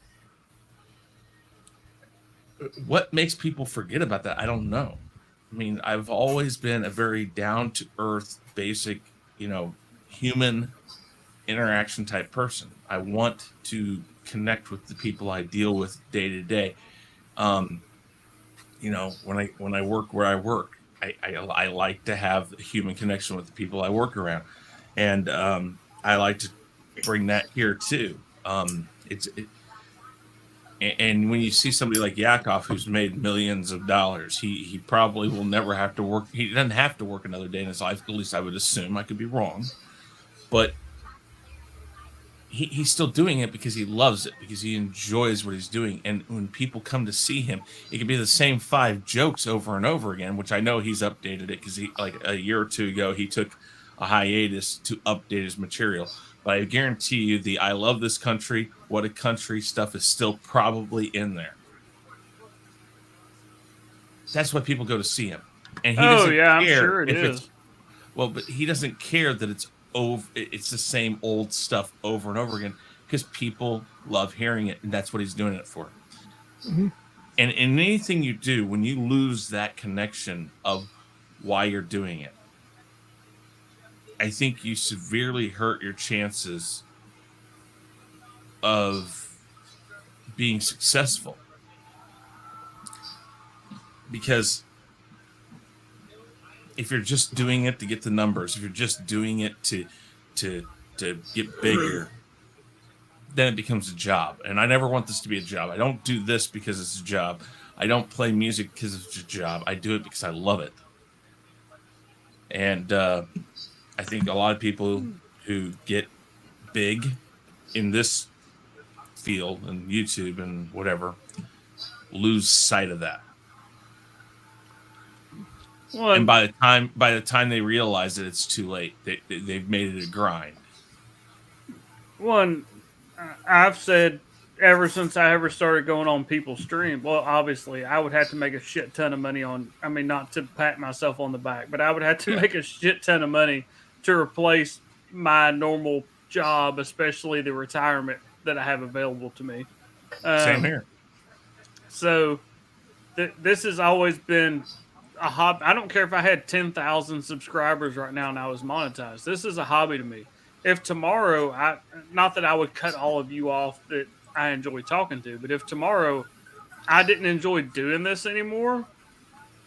what makes people forget about that? I don't know. I mean, I've always been a very down to earth, basic, you know, human interaction type person. I want to connect with the people I deal with day to day. You know, when I work where I work, I like to have a human connection with the people I work around, and I like to bring that here too. And when you see somebody like Yakov who's made millions of dollars, he probably will never have to work. He doesn't have to work another day in his life. At least I would assume. I could be wrong, but he's still doing it because he loves it, because he enjoys what he's doing. And when people come to see him, it can be the same 5 jokes over and over again, which I know he's updated it because he, like a year or two ago, he took a hiatus to update his material. But I guarantee you the I love this country, what a country stuff is still probably in there. That's why people go to see him. And he doesn't care I'm sure it if is. well, but he doesn't care that it's the same old stuff over and over again because people love hearing it, and that's what he's doing it for. Mm-hmm. And in anything you do, when you lose that connection of why you're doing it, I think you severely hurt your chances of being successful. Because if you're just doing it to get the numbers, if you're just doing it to get bigger, then it becomes a job. And I never want this to be a job. I don't do this because it's a job. I don't play music because it's a job. I do it because I love it. And I think a lot of people who get big in this field and YouTube and whatever lose sight of that. Well, and by the time they realize it, it's too late. They've made it a grind. One, I've said ever since I ever started going on people's stream, well, obviously I would have to make a shit ton of money on, I mean, not to pat myself on the back, but I would have to make a shit ton of money to replace my normal job, especially the retirement that I have available to me. Same here. So this has always been a hobby. I don't care if I had 10,000 subscribers right now and I was monetized. This is a hobby to me. If tomorrow, not that I would cut all of you off that I enjoy talking to, but if tomorrow I didn't enjoy doing this anymore,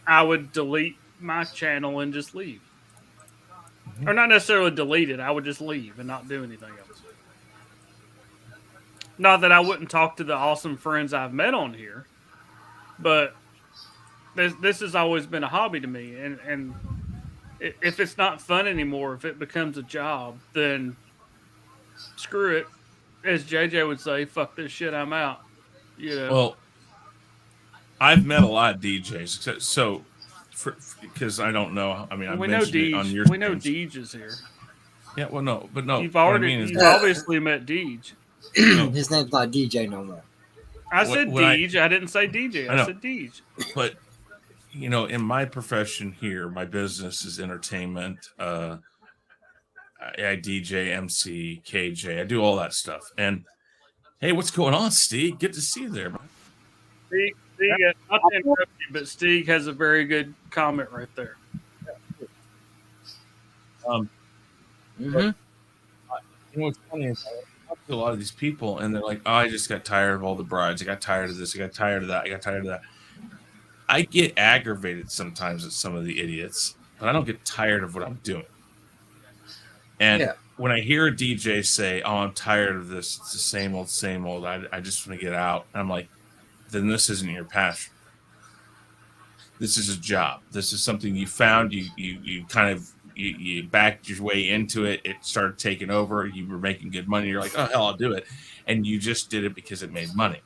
I would delete my channel and just leave. Mm-hmm. Or not necessarily delete it. I would just leave and not do anything else. Not that I wouldn't talk to the awesome friends I've met on here, but this has always been a hobby to me. And if it's not fun anymore, if it becomes a job, then screw it. As JJ would say, fuck this shit, I'm out. You know. Well, I've met a lot of DJs, so because I don't know. I mean, I've mentioned it on your. We know Deej is here. Yeah, well, no, but no. You've obviously met Deej. His name's not DJ no more. I said Deej. I didn't say DJ. I said Deej. But you know, in my profession here, my business is entertainment. I DJ, MC, KJ. I do all that stuff. And hey, what's going on, Steve? Good to see you there, man. Steve, not to interrupt you, but Steve has a very good comment right there. But, you know what's funny is I talk to a lot of these people, and they're like, "Oh, I just got tired of all the brides. I got tired of this. I got tired of that. I got tired of that." I get aggravated sometimes at some of the idiots, but I don't get tired of what I'm doing. And when I hear a DJ say, "Oh, I'm tired of this. It's the same old, same old. I just want to get out," I'm like, then this isn't your passion. This is a job. This is something you found. You kind of you backed your way into it. It started taking over. You were making good money. You're like, "Oh hell, I'll do it," and you just did it because it made money.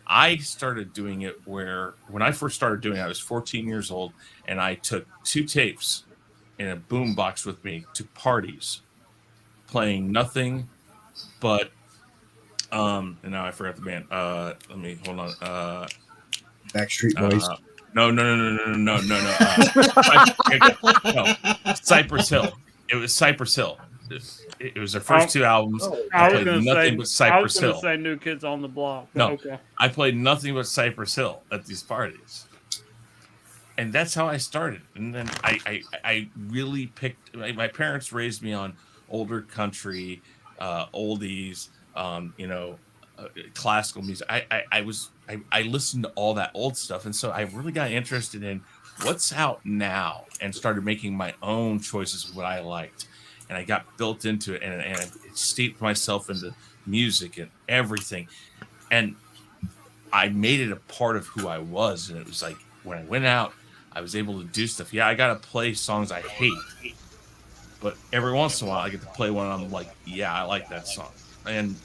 I started doing it when I first started doing it, I was 14 years old, and I took 2 tapes in a boombox with me to parties, playing nothing but and now I forgot the band. Let me hold on. Backstreet Boys. No. Cypress Hill. It was Cypress Hill. It was their first 2 albums. I played nothing but Cypress Hill. I was going to say New Kids on the Block. No, okay. I played nothing but Cypress Hill at these parties. And that's how I started. And then I really picked, my parents raised me on older country, oldies, classical music. I listened to all that old stuff. And so I really got interested in what's out now and started making my own choices of what I liked. And I got built into it and I steeped myself into music and everything. And I made it a part of who I was. And it was like, when I went out, I was able to do stuff. Yeah, I got to play songs I hate. But every once in a while, I get to play one and I'm like, yeah, I like that song. and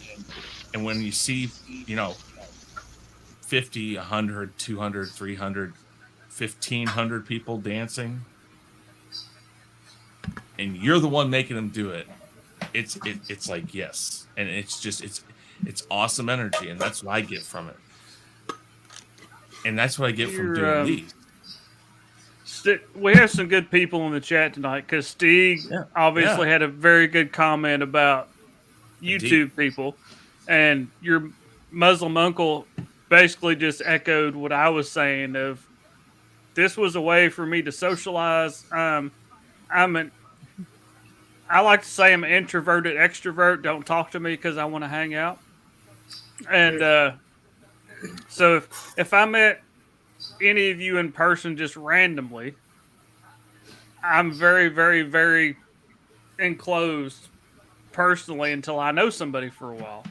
when you see, 50, 100, 200, 300, 1,500 people dancing, and you're the one making them do it, it's like, yes, and it's awesome energy, and that's what I get from it, and that's what I get from doing these. We have some good people in the chat tonight because Steve obviously had a very good comment about YouTube people, and your Muslim uncle basically just echoed what I was saying. Of this was a way for me to socialize. I like to say I'm an introverted extrovert. Don't talk to me because I want to hang out. And so if I met any of you in person just randomly, I'm very, very, very enclosed personally until I know somebody for a while.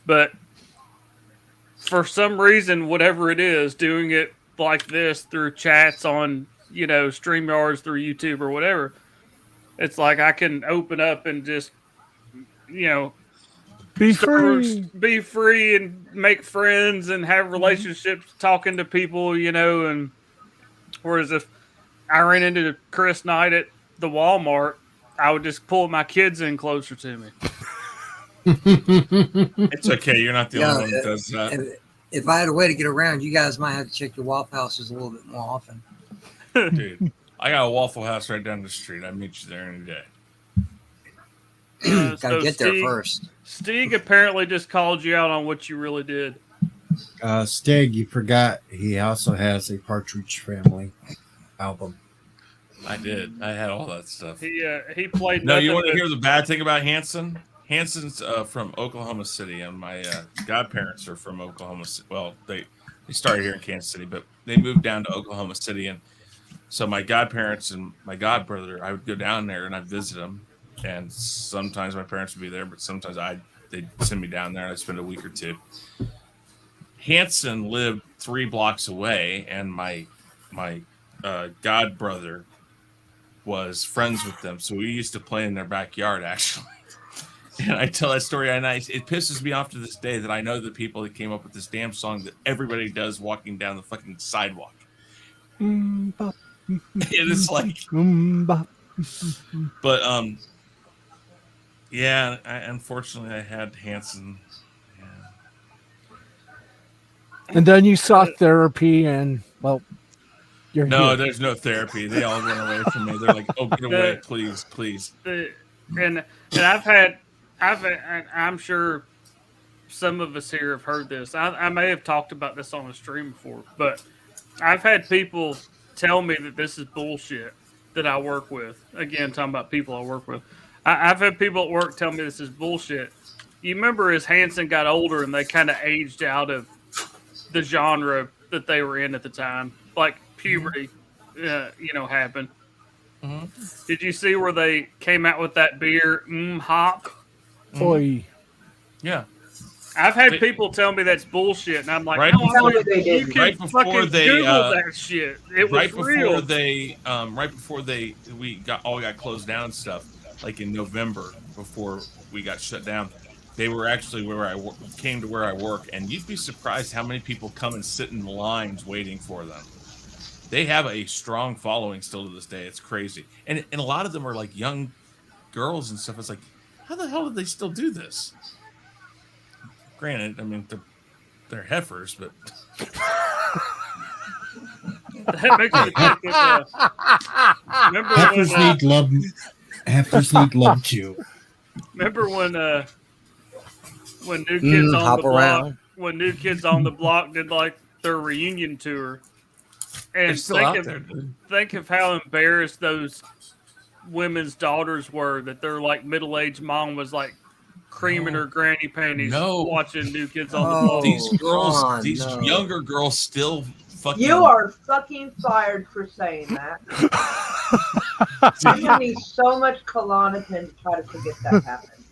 But for some reason, whatever it is, doing it like this through chats on, StreamYards, through YouTube or whatever, it's like I can open up and just, be free and make friends and have relationships, talking to people, and whereas if I ran into Chris Knight at the Walmart, I would just pull my kids in closer to me. It's okay. You're not the only one that does that. If I had a way to get around, you guys might have to check your Waffle Houses a little bit more often. Dude, I got a Waffle House right down the street. I'd meet you there any day. Gotta get there first. Stig apparently just called you out on what you really did. Stig, you forgot he also has a Partridge Family album. I did. I had all that stuff. He played. No, you want to hear the bad thing about Hanson? Hanson's from Oklahoma City, and my godparents are from Oklahoma City. Well, they started here in Kansas City, but they moved down to Oklahoma City, and so my godparents and my godbrother, I would go down there and I'd visit them, and sometimes my parents would be there, but sometimes they'd send me down there and I'd spend a week or two. Hanson lived 3 blocks away, and my godbrother was friends with them, so we used to play in their backyard actually. And I tell that story, and it pisses me off to this day that I know the people that came up with this damn song that everybody does walking down the fucking sidewalk. It is like, but unfortunately I had Hanson. Yeah. And then you sought therapy, and well, you're here. There's no therapy. They all run away from me. They're like, "Oh, get away, please." And I'm sure some of us here have heard this. I may have talked about this on a stream before, but I've had people tell me that this is bullshit that I work with. Again, talking about people I work with. I've had people at work tell me this is bullshit. You remember as Hanson got older and they kind of aged out of the genre that they were in at the time, like puberty, happened. Mm-hmm. Did you see where they came out with that beer, Hop? Oi. Yeah. I've had people tell me that's bullshit, and I'm like, right no, you can fucking Google that shit. It was real. Right before we got closed down and stuff, like in November before we got shut down, they were actually where I came to where I work, and you'd be surprised how many people come and sit in lines waiting for them. They have a strong following still to this day. It's crazy, and a lot of them are like young girls and stuff. It's like, how the hell did they still do this? Granted, I mean they're heifers, but that makes me think of, remember heifers need love. Heifers need love too. Remember when New Kids on the Block, when New Kids on the Block did like their reunion tour, and think of how embarrassed those women's daughters were that their like middle-aged mom was like creaming her granny panties watching New Kids on the Block. These girls, younger girls still fucking... You are fucking fired for saying that. You need so much Klonopin to try to forget that happened.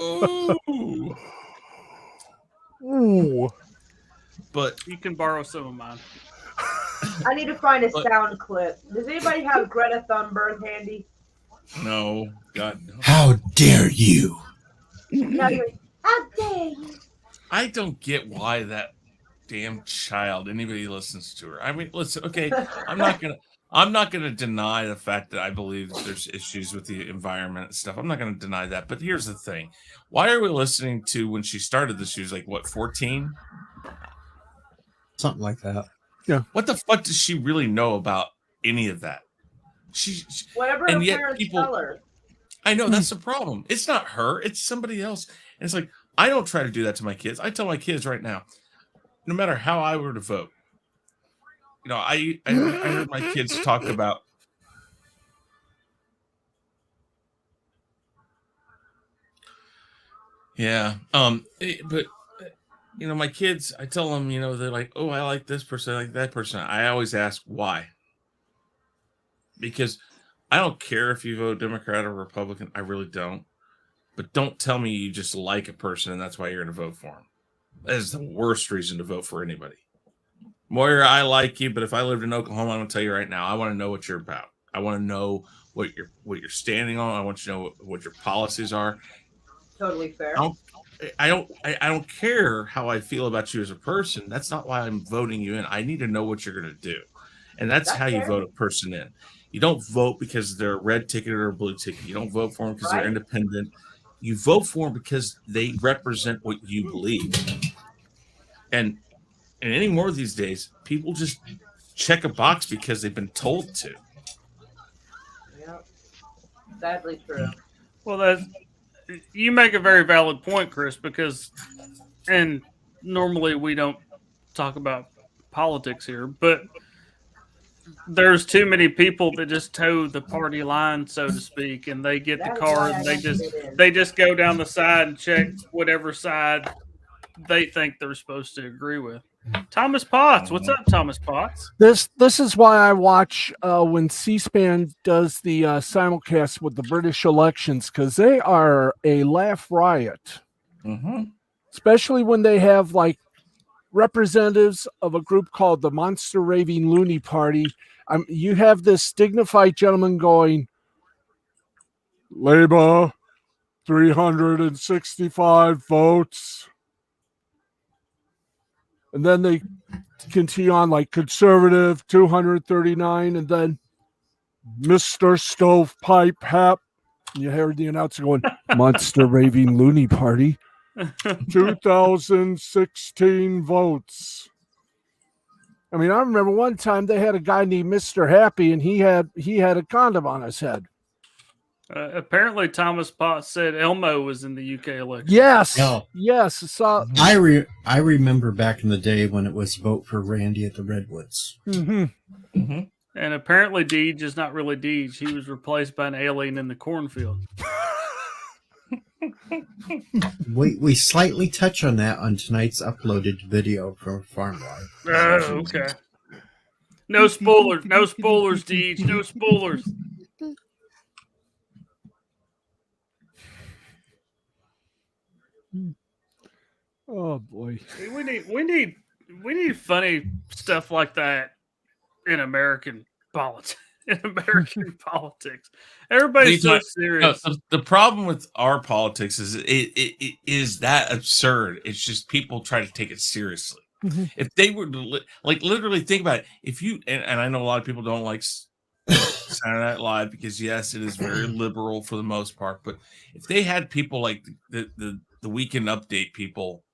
Ooh. Ooh. But you can borrow some of mine. I need to find a sound clip. Does anybody have Greta Thunberg handy? No. God, no. How dare you? Now you're like, how dare you? I don't get why that damn child anybody listens to her. I mean, listen, okay, I'm not gonna deny the fact that I believe that there's issues with the environment and stuff. I'm not gonna deny that. But here's the thing: why are we listening to when she started this? She was like what, 14? Something like that. Yeah. What the fuck does she really know about any of that? She Whatever and her yet parents people. tell her. I know that's the problem. It's not her. It's somebody else. And it's like I don't try to do that to my kids. I tell my kids right now, no matter how I were to vote, you know, I heard my kids talk about. Yeah. But you know, my kids, I tell them, you know, they're like, oh, I like this person, I like that person. I always ask why. Because I don't care if you vote Democrat or Republican. I really don't. But don't tell me you just like a person and that's why you're going to vote for them. That is the worst reason to vote for anybody. Moira, I like you, but if I lived in Oklahoma, I'm going to tell you right now, I want to know what you're about. I want to know what you're standing on. I want you to know what your policies are. Totally fair. I don't care how I feel about you as a person. That's not why I'm voting you in. I need to know what you're going to do. And that's how you fair. vote a person in. You don't vote because they're a red ticket or a blue ticket. You don't vote for them because they're independent. You vote for them because they represent what you believe. And anymore these days, people just check a box because they've been told to. Yep. Sadly true. Well, you make a very valid point, Chris, because, and normally we don't talk about politics here, but there's too many people that just toe the party line, so to speak, and they get the card and they just go down the side and check whatever side they think they're supposed to agree with. Thomas Potts, what's up, Thomas Potts? This is why I watch when C-SPAN does the simulcast with the British elections, because they are a laugh riot. Mm-hmm. Especially when they have like representatives of a group called the Monster Raving Loony Party. You have this dignified gentleman going, Labour, 365 votes. And then they continue on like Conservative, 239. And then Mr. Stovepipe Hap. You heard the announcer going, Monster Raving Loony Party. 2016 votes. I mean, I remember one time they had a guy named Mr. Happy, and he had a condom on his head. Apparently, Thomas Potts said Elmo was in the UK election. Yes, Oh. yes. So, I remember back in the day when it was vote for Randy at the Redwoods. Mm-hmm. Mm-hmm. And apparently, Deej is not really Deej. He was replaced by an alien in the cornfield. We slightly touch on that on tonight's uploaded video from Farm Life. Oh, okay. No spoilers. No spoilers, Deej. No spoilers. Oh boy. We need funny stuff like that in American politics. Everybody's so serious. No, the problem with our politics is it is that absurd. It's just people try to take it seriously. Mm-hmm. If they were to literally think about it, if you and I know a lot of people don't like Saturday Night Live because yes, it is very liberal for the most part. But if they had people like the Weekend Update people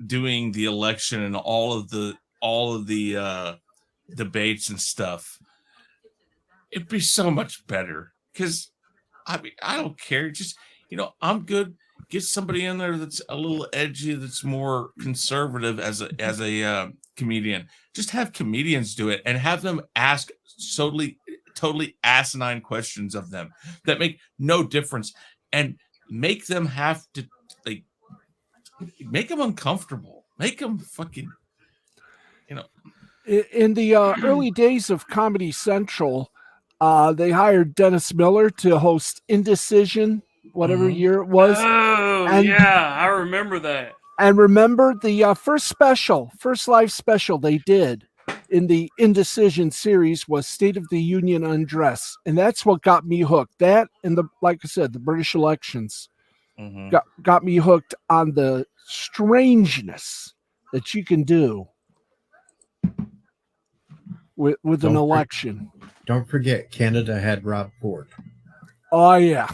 doing the election and all of the debates and stuff, it'd be so much better. Because I mean, I don't care. Just I'm good. Get somebody in there that's a little edgy, that's more conservative as a comedian. Just have comedians do it and have them ask totally asinine questions of them that make no difference and make them have to make them uncomfortable. Make them fucking In the early days of Comedy Central, they hired Dennis Miller to host Indecision, whatever year it was. Oh, yeah, I remember that. And remember the first live special they did in the Indecision series was State of the Union Undress. And that's what got me hooked. That and like I said, the British elections. got me hooked on the strangeness that you can do with an election. Don't forget, Canada had Rob Ford. Oh yeah.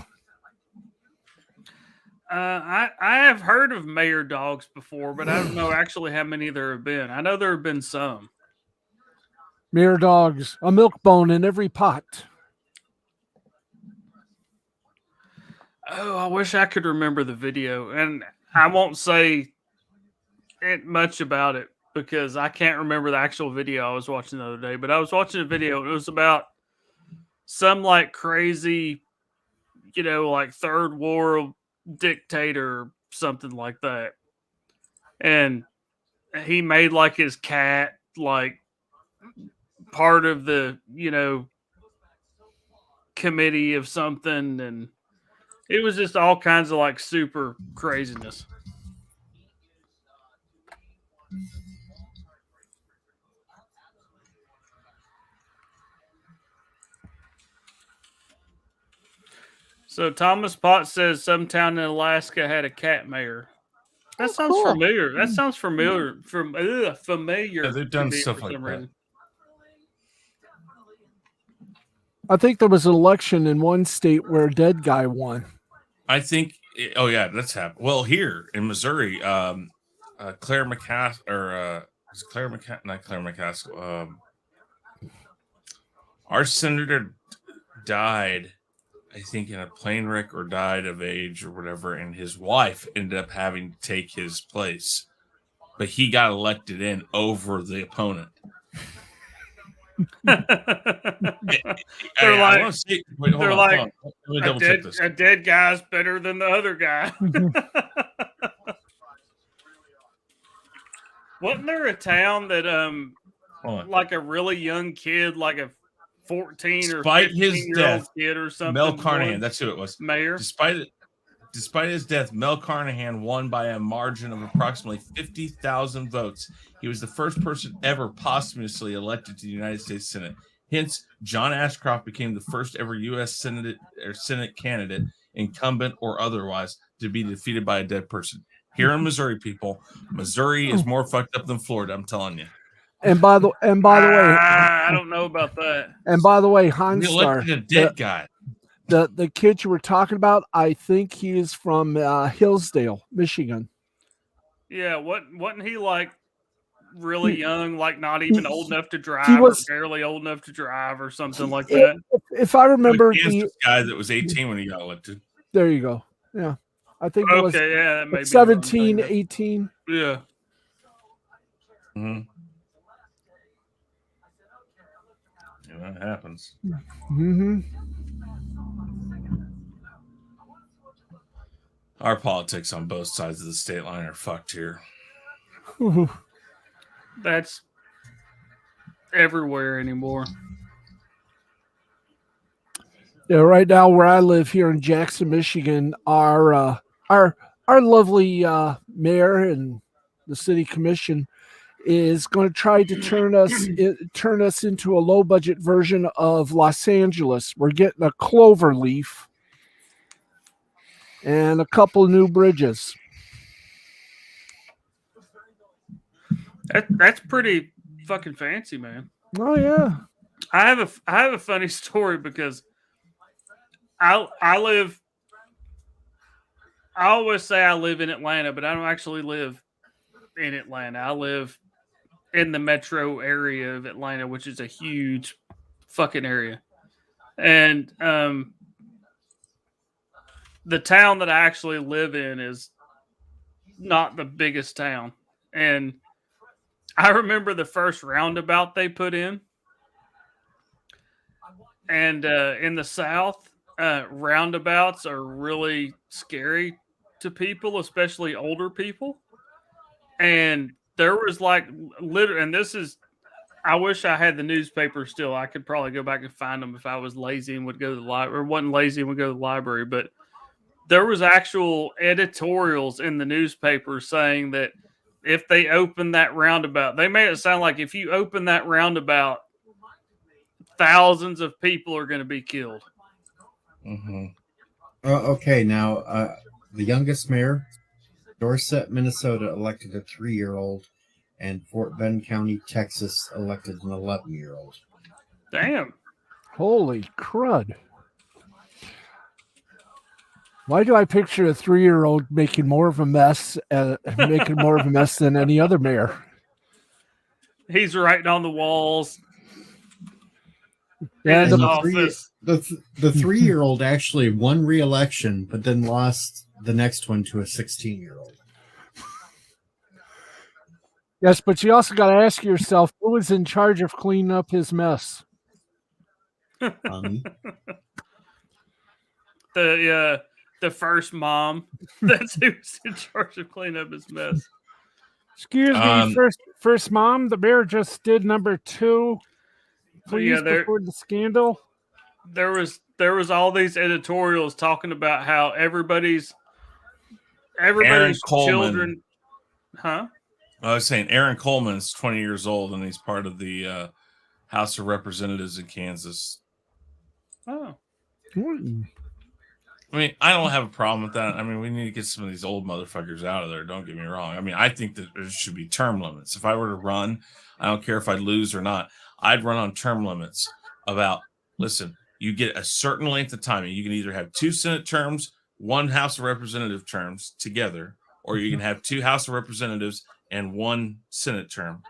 I have heard of mayor dogs before, but I don't know actually how many there have been. I know there have been some. Mayor dogs, a milk bone in every pot. Oh, I wish I could remember the video, and I won't say much about it because I can't remember the actual video I was watching the other day. But I was watching a video, and it was about some like crazy, like third world dictator, something like that, and he made like his cat like part of the committee of something, and it was just all kinds of like super craziness. So Thomas Potts says some town in Alaska had a cat mayor. That sounds cool. familiar. That sounds familiar. Familiar. Yeah, they've done stuff like that. Reason. I think there was an election in one state where a dead guy won. I think. Oh yeah, that's happened. Well, here in Missouri, Claire McCaskill, or is Claire McCaskill? Not Claire McCaskill. Our senator died, I think, in a plane wreck or died of age or whatever, and his wife ended up having to take his place, but he got elected in over the opponent. They're like, a dead guy's better than the other guy. Wasn't there a town that like a really young kid, like a 14 or 15-year-old kid or something? Mel Carnahan, that's who it was. Mayor. Despite his death, Mel Carnahan won by a margin of approximately 50,000 votes. He was the first person ever posthumously elected to the United States Senate. Hence, John Ashcroft became the first ever U.S. Senate candidate, incumbent or otherwise, to be defeated by a dead person. Here in Missouri, people, Missouri is more fucked up than Florida. I'm telling you. And by the way, I don't know about that. And by the way, Hanstar, he elected a dead guy. The kid you were talking about, I think he is from Hillsdale, Michigan. Yeah, wasn't he like really young, like not even old enough to drive, or barely old enough to drive, or something like that? If I remember, the guy that was 18 when he got elected. There you go. Yeah, I think it was that may 17, 18. Yeah. Mm-hmm. Yeah, that happens. Mm-hmm. Our politics on both sides of the state line are fucked here. That's everywhere anymore. Yeah, right now where I live here in Jackson, Michigan, our lovely mayor and the city commission is going to try to turn us into a low budget version of Los Angeles. We're getting a clover leaf and a couple new bridges. That's pretty fucking fancy, man. Oh yeah. I have a funny story because I always say I live in Atlanta, but I don't actually live in Atlanta. I live in the metro area of Atlanta, which is a huge fucking area. And the town that I actually live in is not the biggest town. And I remember the first roundabout they put in. And in the South, roundabouts are really scary to people, especially older people. And there was like literally, and this is, I wish I had the newspaper still. I could probably go back and find them if I was lazy and would go to the library, or wasn't lazy and would go to the library. But there was actual editorials in the newspaper saying that if they open that roundabout, they made it sound like if you open that roundabout, thousands of people are going to be killed. Mm-hmm. Okay, now the youngest mayor, Dorset, Minnesota, elected a 3-year-old, and Fort Bend County, Texas, elected an 11-year-old. Damn. Holy crud. Why do I picture a 3-year-old making more of a mess than any other mayor? He's writing on the walls. Yeah, in his office. The 3-year-old actually won re-election, but then lost the next one to a 16-year-old. Yes, but you also got to ask yourself, who was in charge of cleaning up his mess? The first mom. That's who's in charge of cleaning up his mess. Excuse me, first mom. The mayor just did number 2. Please, before the scandal. There was all these editorials talking about how everybody's children. Huh? I was saying Aaron Coleman is 20 years old and he's part of the House of Representatives in Kansas. Oh. I mean, I don't have a problem with that. I mean, we need to get some of these old motherfuckers out of there. Don't get me wrong. I mean, I think that there should be term limits. If I were to run, I don't care if I lose or not. I'd run on term limits about, listen, you get a certain length of time. You can either have 2 Senate terms, 1 House of Representative terms together, or you can have 2 House of Representatives and 1 Senate term.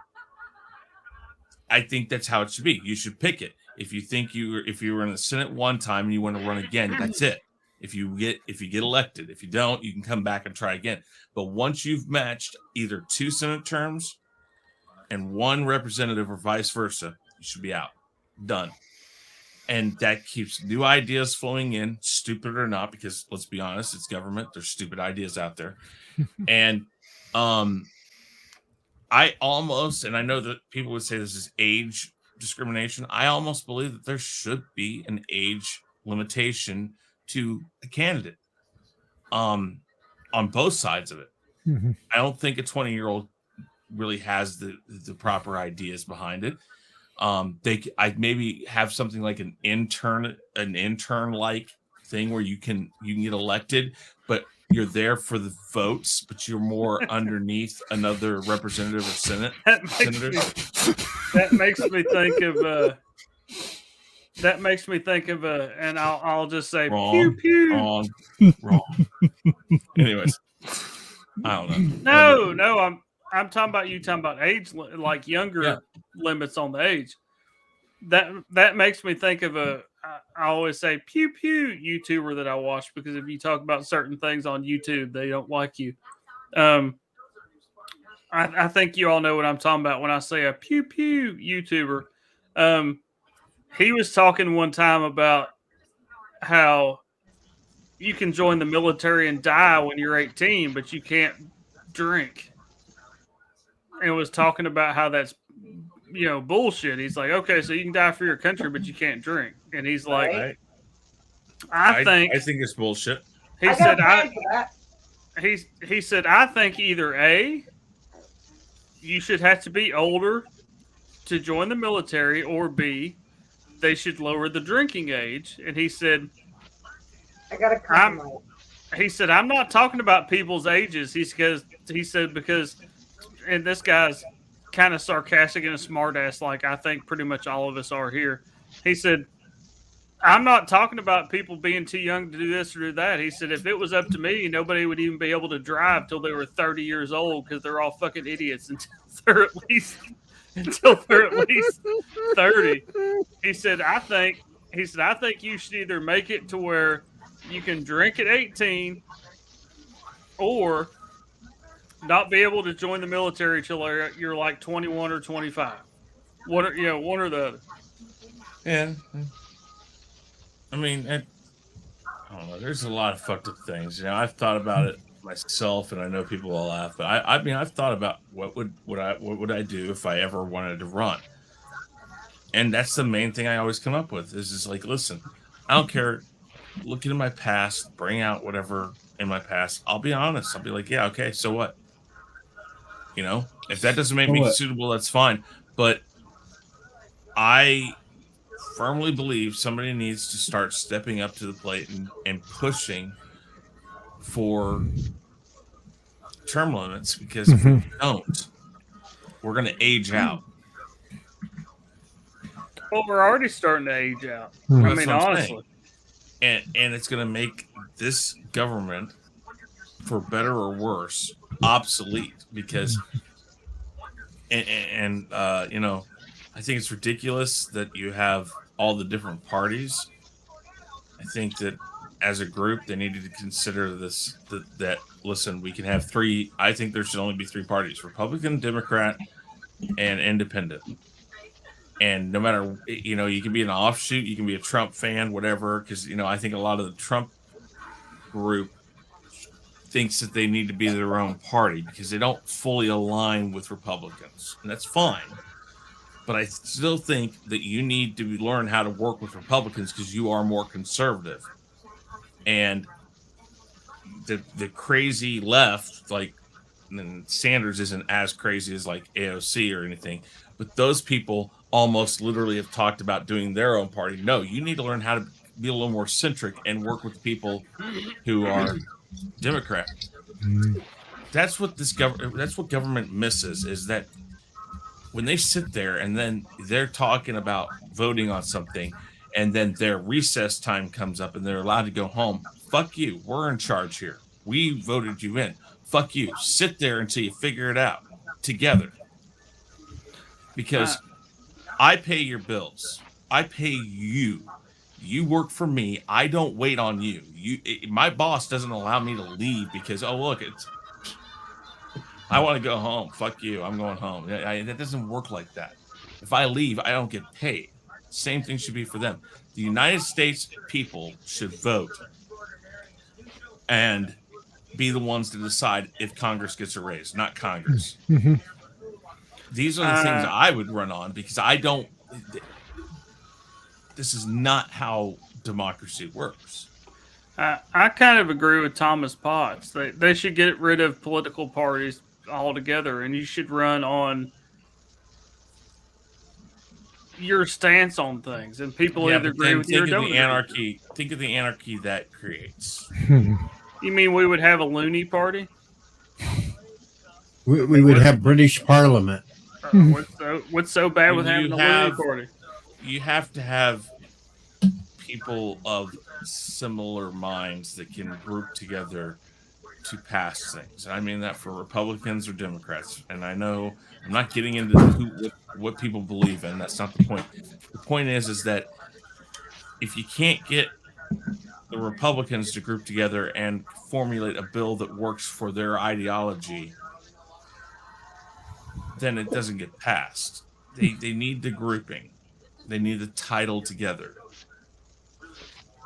I think that's how it should be. You should pick it. If you think if you were in the Senate one time and you want to run again, that's it. If you get elected, if you don't, you can come back and try again. But once you've matched either 2 Senate terms and 1 representative or vice versa, you should be out. Done. And that keeps new ideas flowing in, stupid or not, because let's be honest, it's government. There's stupid ideas out there. And I almost, and I know that people would say this is age discrimination. I almost believe that there should be an age limitation to a candidate on both sides of it. Mm-hmm. I don't think a 20-year-old really has the proper ideas behind it. I maybe have something like an intern like thing where you can get elected, but you're there for the votes, but you're more underneath another representative or senator. That makes me think of and I'll just say wrong, pew pew. Wrong. Anyways, I don't know. No, I'm talking about you talking about age, like younger limits on the age. That makes me think of I always say pew pew YouTuber that I watch, because if you talk about certain things on YouTube, they don't like you. I think you all know what I'm talking about when I say a pew pew YouTuber. He was talking one time about how you can join the military and die when you're 18, but you can't drink. And was talking about how that's, bullshit. He's like, okay, so you can die for your country, but you can't drink. And he's like, I think it's bullshit. He said, I think either A, you should have to be older to join the military, or B, they should lower the drinking age. And he said, I'm not talking about people's ages. He said, because, and this guy's kind of sarcastic and a smartass, like I think pretty much all of us are here. He said, I'm not talking about people being too young to do this or do that. He said, if it was up to me, nobody would even be able to drive till they were 30 years old, because they're all fucking idiots until they're at least 30. He said, I think you should either make it to where you can drink at 18 or not be able to join the military till you're like 21 or 25. One or the other. Yeah. I mean, I don't know. There's a lot of fucked up things. I've thought about it myself, and I know people will laugh, but I mean, I've thought about what would I do if I ever wanted to run. And that's the main thing I always come up with is just like, listen, I don't care. Look into my past, bring out whatever in my past. I'll be honest. I'll be like, yeah, okay, so what? If that doesn't make me suitable, that's fine. But I firmly believe somebody needs to start stepping up to the plate and pushing for term limits, because if we don't, we're going to age out. Well, we're already starting to age out. Well, I that's mean, what I'm honestly. saying. And it's going to make this government, for better or worse, obsolete, because and you know, I think it's ridiculous that you have all the different parties. I think that as a group, they needed to consider this, that listen, we can have three. I think there should only be three parties: Republican, Democrat, and Independent. And no matter, you know, you can be an offshoot, you can be a Trump fan, whatever, because, you know, I think a lot of the Trump group thinks that they need to be their own party because they don't fully align with Republicans, and that's fine. But I still think that you need to learn how to work with Republicans because you are more conservative. And the crazy left, like, and Sanders isn't as crazy as like AOC or anything, but those people almost literally have talked about doing their own party. No, you need to learn how to be a little more centric and work with people who are Democrat. That's what that's what government misses, is that when they sit there and then they're talking about voting on something, and then their recess time comes up and they're allowed to go home. Fuck you. We're in charge here. We voted you in. Fuck you. Sit there until you figure it out together. Because I pay your bills. I pay you. You work for me. I don't wait on you. My boss doesn't allow me to leave because, oh, look, I want to go home. Fuck you. I'm going home. That doesn't work like that. If I leave, I don't get paid. Same thing should be for them. The United States people should vote and be the ones to decide if Congress gets a raise, not Congress. These are the things I would run on, because I don't. This is not how democracy works. I kind of agree with Thomas Potts. They should get rid of political parties altogether, and you should run on your stance on things, and people either agree with you or don't. Think of the anarchy that creates. You mean we would have a loony party? We would have British Parliament. What's so bad with having a loony party? You have to have people of similar minds that can group together to pass things. I mean that for Republicans or Democrats. And I know I'm not getting into what people believe in. That's not the point. The point is that if you can't get the Republicans to group together and formulate a bill that works for their ideology, then it doesn't get passed. They need the grouping. They need the title together.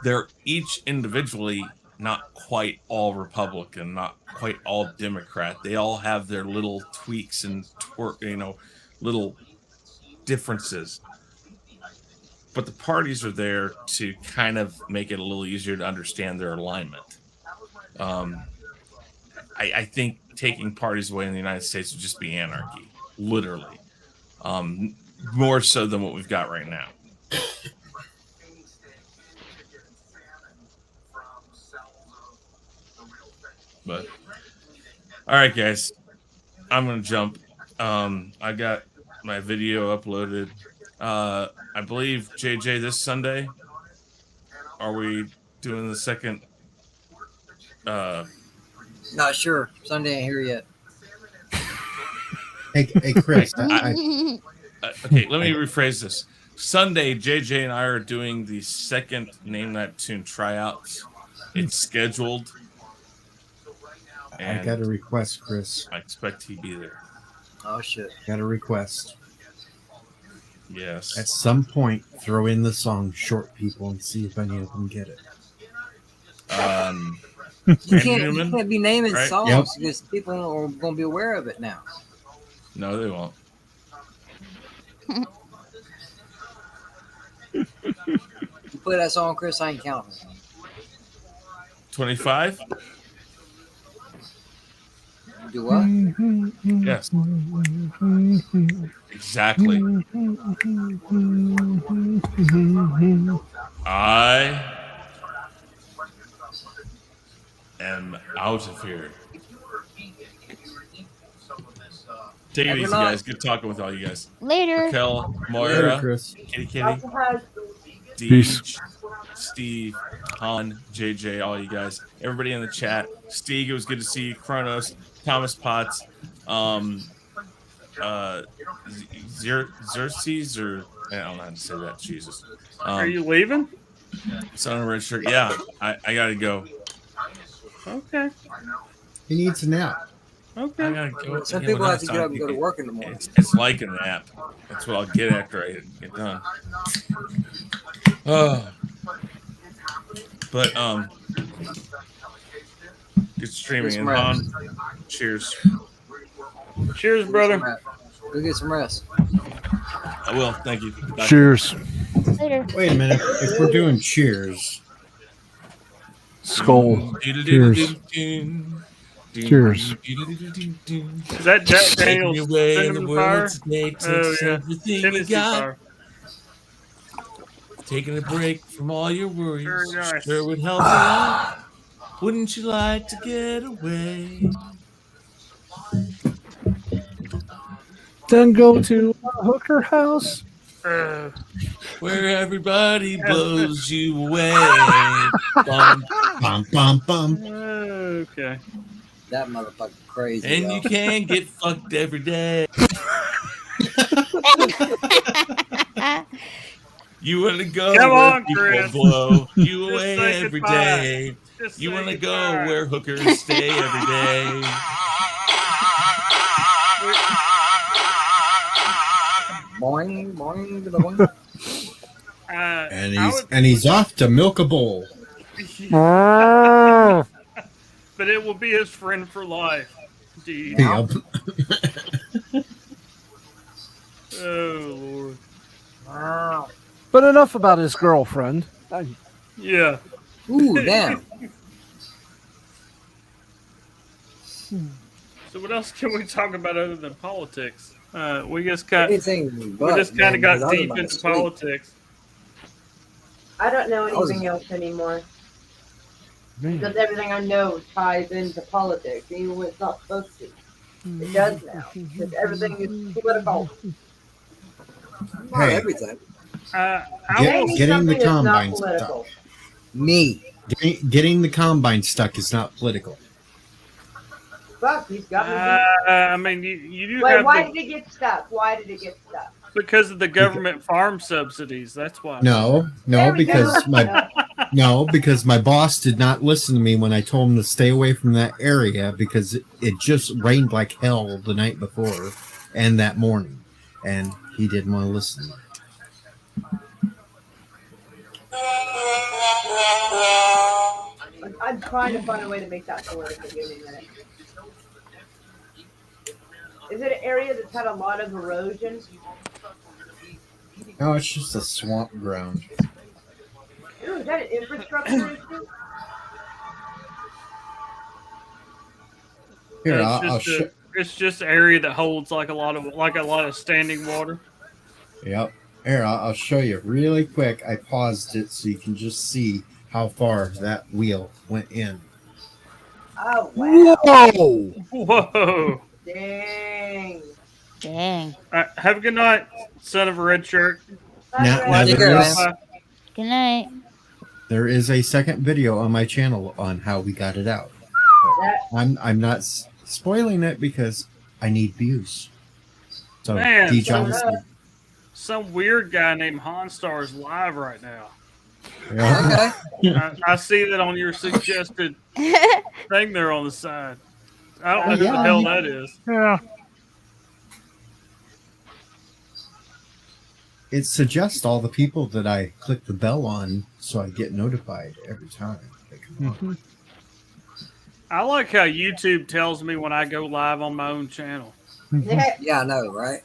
They're each individually not quite all Republican, not quite all Democrat. They all have their little tweaks and little differences. But the parties are there to kind of make it a little easier to understand their alignment. I think taking parties away in the United States would just be anarchy, literally. More so than what we've got right now. But all right, guys, I'm gonna jump. I got my video uploaded. I believe JJ this Sunday. Are we doing the second? Not sure. Sunday ain't here yet. Hey Chris. Okay, let me rephrase this. Sunday, JJ and I are doing the second Name That Tune tryouts. It's scheduled. I got a request, Chris. I expect he'd be there. Oh shit! Got a request. Yes. At some point, throw in the song "Short People" and see if any of them get it. You can't be naming right? songs because people are going to be aware of it now. No, they won't. You play that song, Chris, I ain't counting. 25? Do what? Yes. Exactly. I am out of here. Take it Have a easy, night. guys. Good talking with all you guys. Later. Raquel, Later, Moira, Chris. Kitty, Peace. Deej, Steve, Han, JJ, all you guys, everybody in the chat. Steve, it was good to see you. Kronos, Thomas Potts, Xerxes, or I don't know how to say that. Jesus. Are you leaving? Son of a red shirt. Yeah, I gotta go. Okay. He needs a nap. Okay. I gotta go. Some You know people what, have to get up and go to work in the morning. It's like a nap. That's what I'll get after I get done. Oh. But good streaming and Han. Cheers. Cheers, brother. Go get some rest. I will. Thank you. Bye. Cheers. Later. Wait a minute. If we're doing cheers, Skull. Cheers. Cheers. Is that Jack Daniels Cinnamon Fire? Oh, yeah. Tennessee Fire. Taking a break from all your worries. Very nice. Sure would help you out. Wouldn't you like to get away? Then go to a hooker house. Where everybody blows you away. Bum, bum, bum, bum. Okay. That motherfucker crazy. and you can get fucked every day. You want to go Come where on, people Chris. blow you Just away say every goodbye. day. Just You say want to go goodbye. where hookers stay every day. Boing, boing, boing. And he's off to milk a bowl. But it will be his friend for life. Indeed. Yep. Oh, Lord. But enough about his girlfriend. Yeah. Ooh, damn. So what else can we talk about other than politics? We just got Anything we just kind of got but deep otherwise, into sweet. politics. I don't know was- anything else anymore Man. because everything I know ties into politics, even when it's not supposed to. It does now because everything is political. Not Hey. everything. I Get- will, Name me getting something the that's not combine political. Me. Getting the combine stuck is not political. Fuck, he's got me. I mean, you do Wait, have why the, did it get stuck? Why did it get stuck? because of the government farm subsidies. That's why. No, There we because go. my boss did not listen to me when I told him to stay away from that area because it just rained like hell the night before and that morning, and he didn't want to listen. I'm trying to find a way to make that political. Give me a minute. Is it an area that's had a lot of erosion? No, it's just a swamp ground. Ooh, is that an infrastructure issue? Here, It's I'll just it's just an area that holds like a lot of standing water. Yep. Here, I'll show you really quick. I paused it so you can just see how far that wheel went in. Oh wow! Whoa! Whoa! Dang! Dang. Have a good night, son of a red shirt. Now, That's Take there care, is, man. Good night. there is a second video on my channel on how we got it out. That- I'm not spoiling it because I need views. So Man, T.G.I.F. Some weird guy named Honstar is live right now. Yeah. Okay. I see that on your suggested thing there on the side. I don't know who the Yeah. hell that is. Yeah. It suggests all the people that I click the bell on so I get notified every time they come on. I like how YouTube tells me when I go live on my own channel. Yeah, I know, right?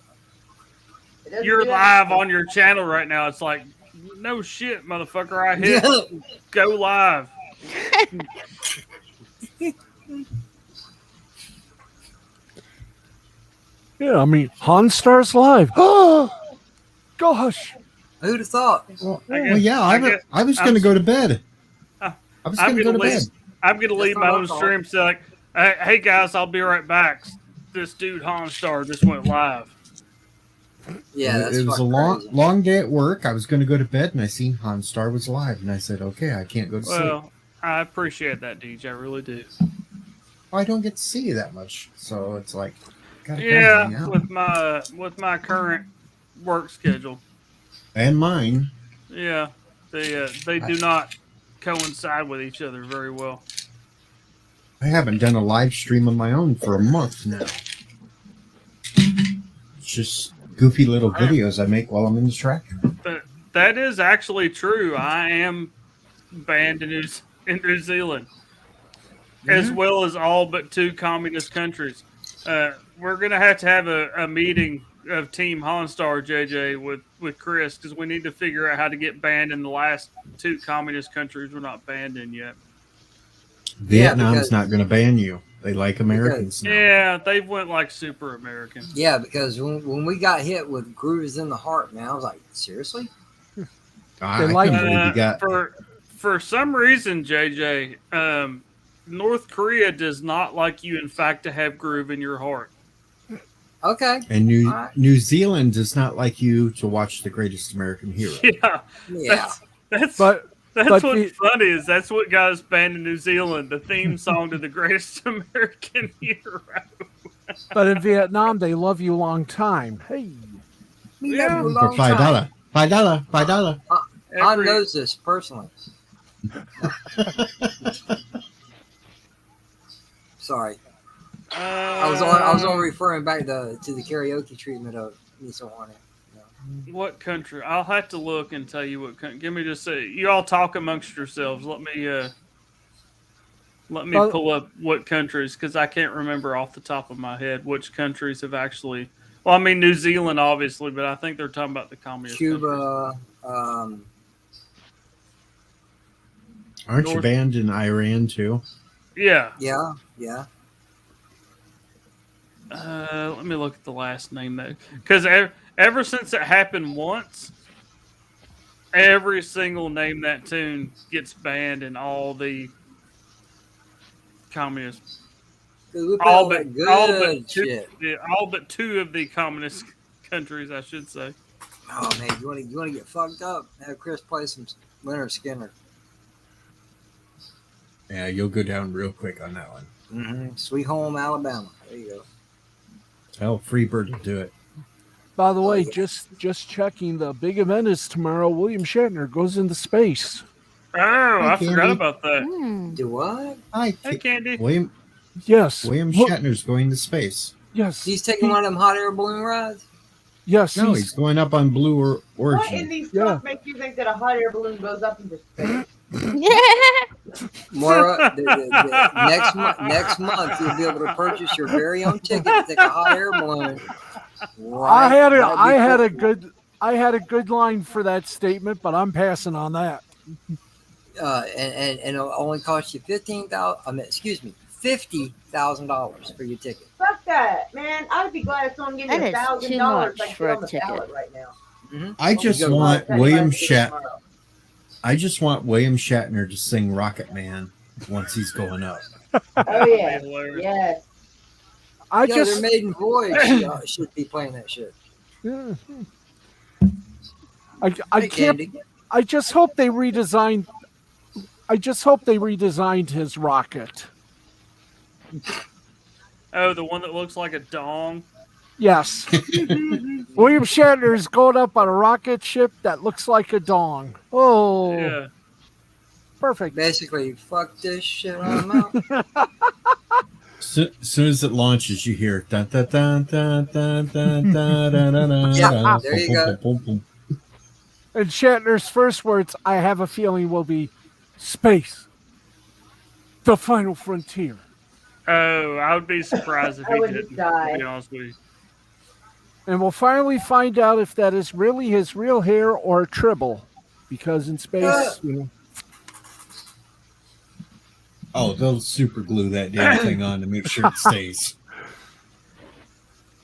It doesn't You're do live anything. on your channel right now. It's like, no shit, motherfucker. I hit go live. Yeah, I mean, Honstar's live. Gosh. Who'd have thought? Well, I guess- yeah, I guess- I was I'm- going to go to bed. Uh, I was I'm going to go gonna to bed. listen. I'm gonna That's leave not my my own fault. stream. So like, hey guys, I'll be right back. This dude Honstar just went live. Yeah, that's it was a fucking crazy. long day at work. I was going to go to bed, and I seen Hanstar was live, and I said, "Okay, I can't go to sleep." Well, I appreciate that, DJ. I really do. I don't get to see you that much, so it's like, gotta come hang Yeah, out. with my current work schedule. And mine. Yeah, they do not coincide with each other very well. I haven't done a live stream of my own for a month now. It's just goofy little videos I make while I'm in the tractor. But that is actually true. I am banned in New Zealand, as well as all but 2 communist countries. We're gonna have to have a meeting of Team Honstar, JJ, with Chris, because we need to figure out how to get banned in the last 2 communist countries we're not banned in yet. Vietnam's not going to ban you. They like Americans now. Yeah, they went like super American. Yeah, because when we got hit with grooves in the heart, man, I was like, seriously? I couldn't believe you got... For some reason, JJ, North Korea does not like you, in fact, to have groove in your heart. Okay. And New Zealand does not like you to watch The Greatest American Hero. Yeah. That's what's funny is that's what got us banned in New Zealand, the theme song to The Greatest American Hero. But in Vietnam, they love you long time. Hey. Yeah. For $5. $5. I knows this personally. Sorry. I was only referring back to the karaoke treatment of Me So Horny. What country? I'll have to look and tell you what country. Give me just a. You all talk amongst yourselves. Let me pull up what countries, because I can't remember off the top of my head which countries have actually. Well, I mean New Zealand, obviously, but I think they're talking about the communist. Cuba. Aren't you banned in Iran too? Yeah. Yeah. Let me look at the last name though, because ever since it happened once, every single Name That Tune gets banned in all the communist. All but 2 of the communist countries, I should say. Oh man, you want to get fucked up? Have Chris play some Leonard Skinner. Yeah, you'll go down real quick on that one. Mm-hmm. Sweet Home Alabama. There you go. Tell Freebird to do it. By the way, just checking, the big event is tomorrow. William Shatner goes into space. Oh, I forgot about that. Do what? Hey, Candy. William Shatner's going to space. Yes. He's taking one of them hot air balloon rides? Yes. No, he's going up on Blue Origin. What in these stuff makes you think that a hot air balloon goes up into space? Moira, next month you'll be able to purchase your very own ticket to take a hot air balloon. I had a good line for that statement, but I'm passing on that. And it'll only cost you $50,000 for your ticket. Fuck that, man! I'd be glad if someone gave me That is too $1,000 much like for a on the ticket. ballot right now. Mm-hmm. I just want William Shatner to sing Rocket Man once he's going up. Oh yeah, yes. Their maiden voyage should be playing that shit. I just hope they redesigned. I just hope they redesigned his rocket. Oh, the one that looks like a dong. Yes. William Shatner is going up on a rocket ship that looks like a dong. Oh. Yeah. Perfect. Basically, fuck this shit on out. Soon as it launches, you hear dun dun dun dun dun dun dun dun dun. Yeah, there you go. And Shatner's first words, I have a feeling, will be space, the final frontier. Oh, I would be surprised if he didn't. To be honest with you. And we'll finally find out if that is really his real hair or a tribble, because in space, Oh, they'll super glue that damn thing on to make sure it stays.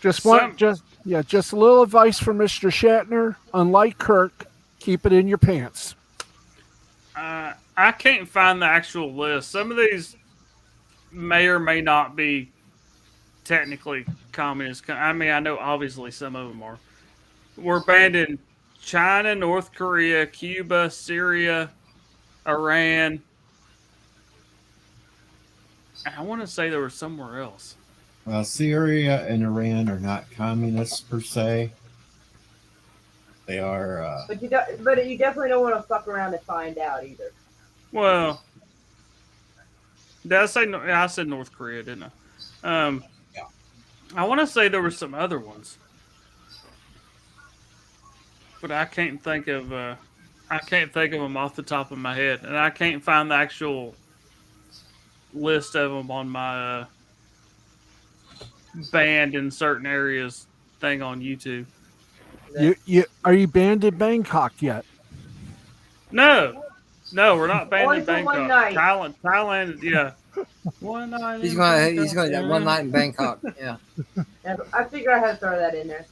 Just a little advice from Mr. Shatner. Unlike Kirk, keep it in your pants. I can't find the actual list. Some of these may or may not be technically communist. I mean, I know obviously some of them are. We're banned in China, North Korea, Cuba, Syria, Iran. I want to say there was somewhere else. Well, Syria and Iran are not communists per se. They are. But you definitely don't want to fuck around and find out either. Well, did I say I said North Korea, didn't I? Yeah. I want to say there were some other ones, but I can't think of. I can't think of them off the top of my head, and I can't find the actual list of them on my banned in certain areas thing on YouTube. Are you banned in Bangkok yet? No, we're not banned Only in for Bangkok. one night. Thailand, yeah. One night. He's going that one night in Bangkok. Yeah. I figure I had to throw that in there.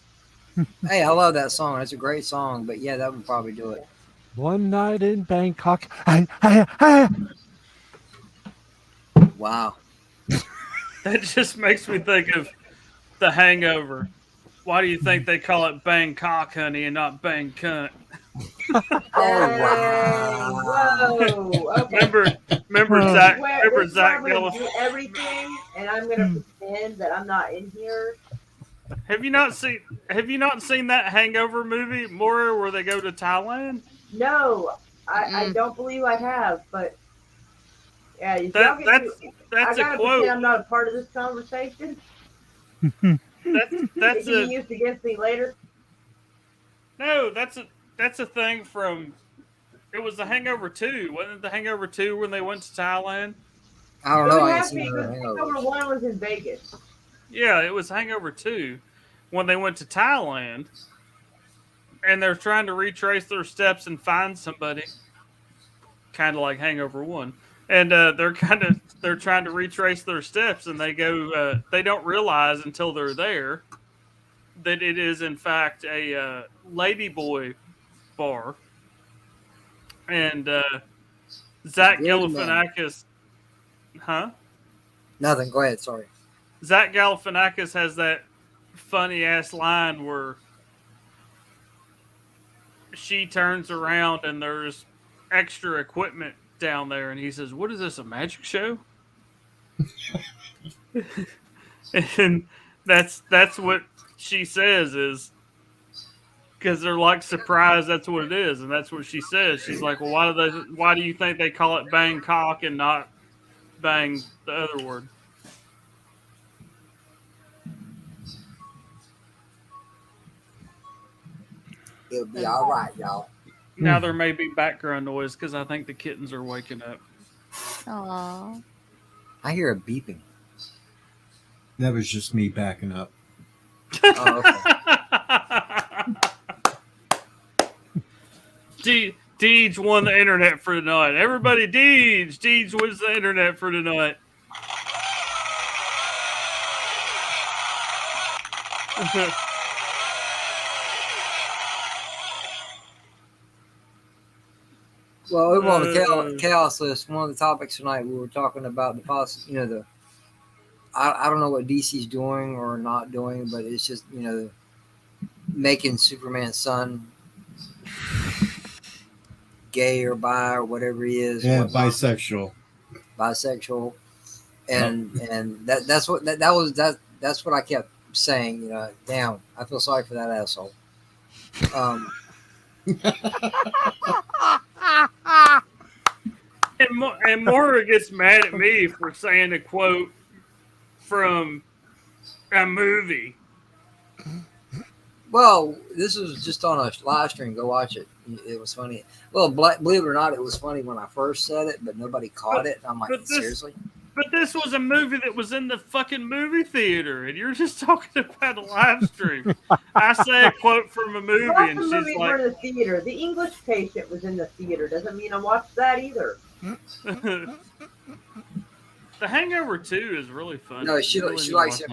Hey, I love that song. That's a great song. But yeah, that would probably do it. One night in Bangkok. Wow. That just makes me think of The Hangover. Why do you think they call it Bangkok, honey, and not Bang Cunt? Whoa. Okay. Remember Zach? Remember Zach do everything, and I'm gonna pretend that I'm not in here. Have you not seen that Hangover movie, Mora, where they go to Thailand? No, I don't believe I have, but yeah, that's I gotta a quote. pretend I'm not a part of this conversation. That's be used against me later. No, that's a thing from. It was The Hangover 2. Wasn't it The Hangover 2 when they went to Thailand? I don't know. I ain't Hangover seen the Hangover. Hangover 1 was in Vegas. Yeah, it was Hangover 2 when they went to Thailand, and they're trying to retrace their steps and find somebody, kind of like Hangover 1. And they're trying to retrace their steps, and they go. They don't realize until they're there that it is in fact a ladyboy bar, and Zach Galifianakis, Nothing. Go ahead. Sorry. Zach Galifianakis has that funny ass line where she turns around and there's extra equipment down there, and he says, "What is this, a magic show?" And that's what she says, is because they're like surprised that's what it is, and that's what she says. She's like, "Well, why do you think they call it Bangkok and not bang the other word?" It'll be all right, y'all. Now there may be background noise because I think the kittens are waking up. Aww. I hear a beeping. That was just me backing up. Oh, okay. Deej won the internet for tonight. Everybody, Deej wins the internet for tonight. Well, over on the chaos list, one of the topics tonight, we were talking about the I don't know what DC's doing or not doing, but it's just, making Superman's son gay or bi or whatever he is. Yeah, bisexual. Bisexual. And that's what I kept saying, damn, I feel sorry for that asshole. And Maura gets mad at me for saying a quote from a movie. Well, this was just on a live stream. Go watch it. It was funny. Well, believe it or not, it was funny when I first said it, but nobody caught it. And I'm like, seriously? But this was a movie that was in the fucking movie theater, and you're just talking about a live stream. I say a quote from a movie, and she's movies like, were in the theater. The English Patient was in the theater. Doesn't mean I watched that either. The Hangover 2 is really fun. No, she likes it.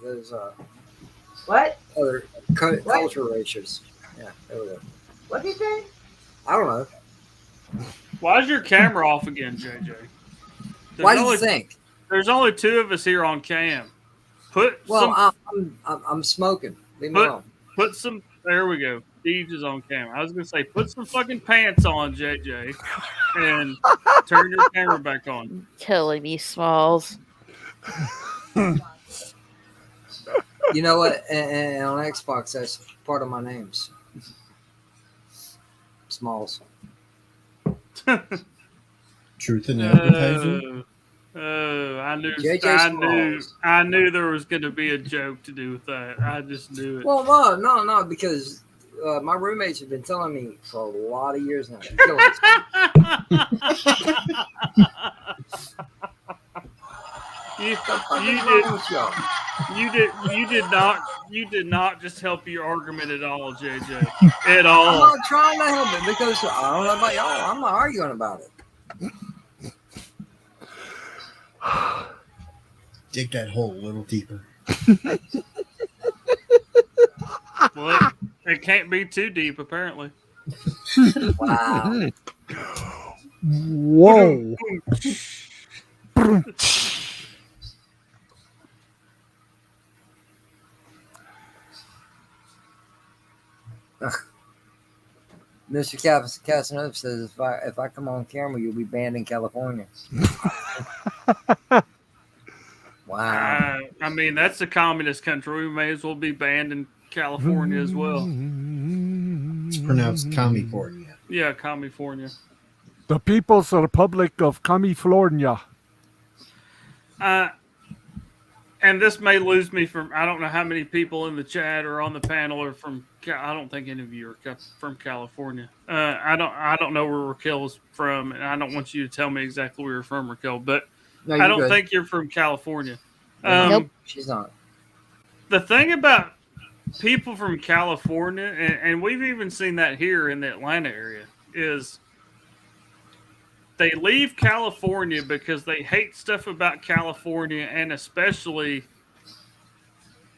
There's what? Other culture ratios. Yeah, there we go. What'd you say? I don't know. Why is your camera off again, JJ? Why do you think? There's only 2 of us here on cam. I'm smoking. Leave me alone. Put some. There we go. Deej is on camera. I was gonna say, put some fucking pants on, JJ, and turn your camera back on. Killing me, Smalls. You know what? And on Xbox, that's part of my names. Smalls. Truth in advertising. I knew. JJ I knew there was going to be a joke to do with that. I just knew it. Well, no, because my roommates have been telling me for a lot of years now. You did not just help your argument at all, JJ. At all. I'm not trying to help it because I don't know about y'all. I'm not arguing about it. Dig that hole a little deeper. Well, it can't be too deep, apparently. Wow. Whoa. Mr. Casanova says, if I come on camera, you'll be banned in California. Wow. I mean, that's a communist country. We may as well be banned in California as well. It's pronounced California. Yeah, California. The People's Republic of California. And this may lose me from, I don't know how many people in the chat or on the panel are from, I don't think any of you are from California. I don't know where Raquel is from, and I don't want you to tell me exactly where you're from, Raquel, but No, I don't good. think you're from California. Nope, she's not. The thing about people from California, and we've even seen that here in the Atlanta area, is they leave California because they hate stuff about California, and especially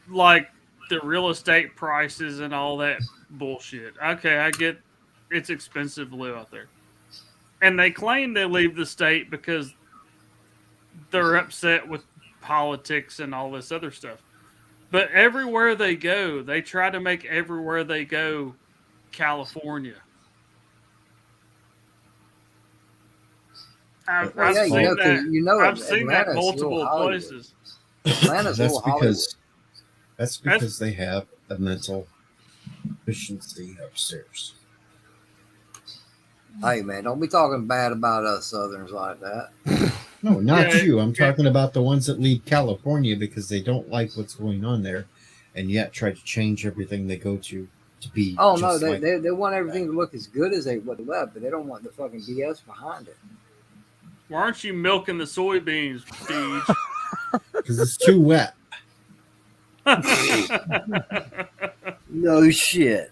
like the real estate prices and all that bullshit. Okay, I get it's expensive to live out there. And they claim they leave the state because they're upset with politics and all this other stuff. But everywhere they go, they try to make everywhere they go California. I've seen that multiple places. Atlanta's that's little because that's because they have a mental efficiency upstairs. Hey man, don't be talking bad about us Southerners like that. No, not you. I'm talking about the ones that leave California because they don't like what's going on there, and yet try to change everything they go to be. Oh no, they want everything to look as good as what they left, but they don't want the fucking BS behind it. Why aren't you milking the soybeans, Steve? Because it's too wet. No shit.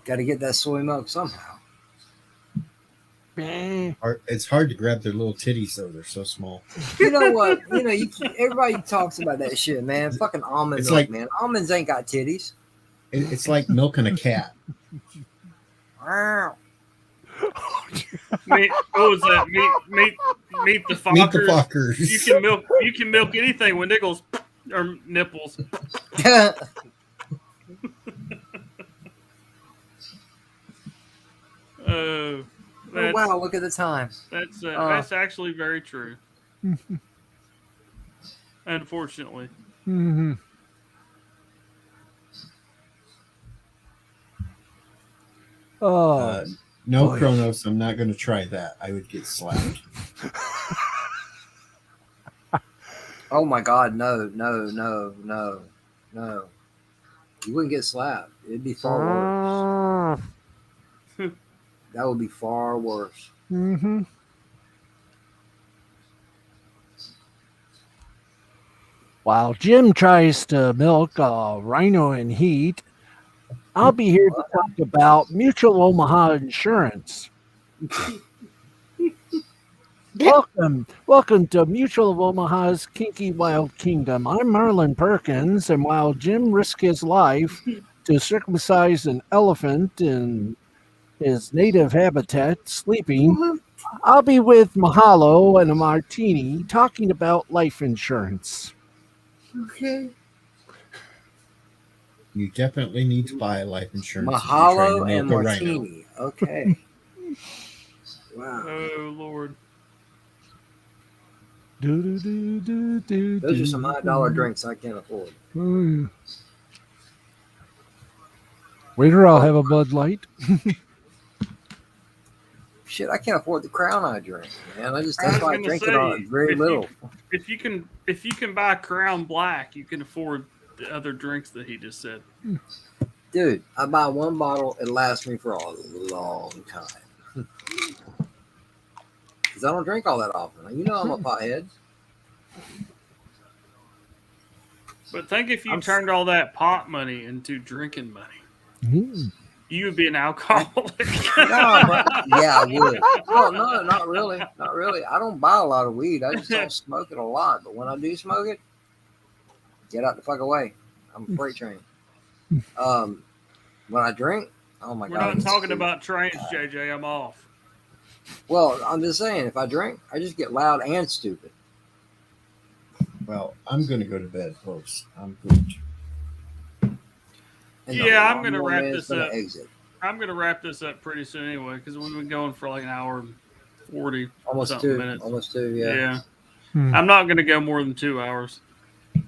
Got to get that soy milk somehow. It's hard to grab their little titties though; they're so small. You know what? Everybody talks about that shit, man. Fucking almond milk, man. Almonds ain't got titties. It's like milking a cat. Wow. What was that? Meet the fuckers. Meet the fuckers. You can milk anything with nipples or nipples. Oh wow! Look at the time. That's actually very true. Unfortunately. Mm-hmm. No, boy. Kronos, I'm not going to try that. I would get slapped. Oh my God! No! You wouldn't get slapped. It'd be far worse. That would be far worse. Mm-hmm. While Jim tries to milk a rhino in heat, I'll be here to talk about Mutual Omaha Insurance. Welcome to Mutual of Omaha's Kinky Wild Kingdom. I'm Marlon Perkins, and while Jim risked his life to circumcise an elephant in his native habitat, sleeping, I'll be with Mahalo and a martini talking about life insurance. Okay. You definitely need to buy life insurance. if you're trying to Mahalo milk and a rhino. martini. Okay. Wow. Oh Lord. Those are some high-dollar drinks I can't afford. Waiter, I'll have a Bud Light. Shit, I can't afford the Crown I drink, man. That's I was why I gonna drink say, it on very little. If you can buy Crown Black, you can afford the other drinks that he just said. Dude, I buy one bottle, it lasts me for a long time. Because I don't drink all that often. You know I'm a pothead. But think if you turned all that pot money into drinking money, you would be an alcoholic. No, but yeah, I would. No, not really. Not really. I don't buy a lot of weed. I just don't smoke it a lot. But when I do smoke it, get out the fuck away. I'm a freight train. When I drink, oh my We're God. not talking about trains, JJ. I'm off. Well, I'm just saying, if I drink, I just get loud and stupid. Well, I'm going to go to bed, folks. I'm good. Yeah, I'm going to wrap this up. Exit. I'm going to wrap this up pretty soon anyway, because we've been going for like an hour and 40 almost two minutes. Almost 2, yeah. I'm not going to go more than 2 hours. You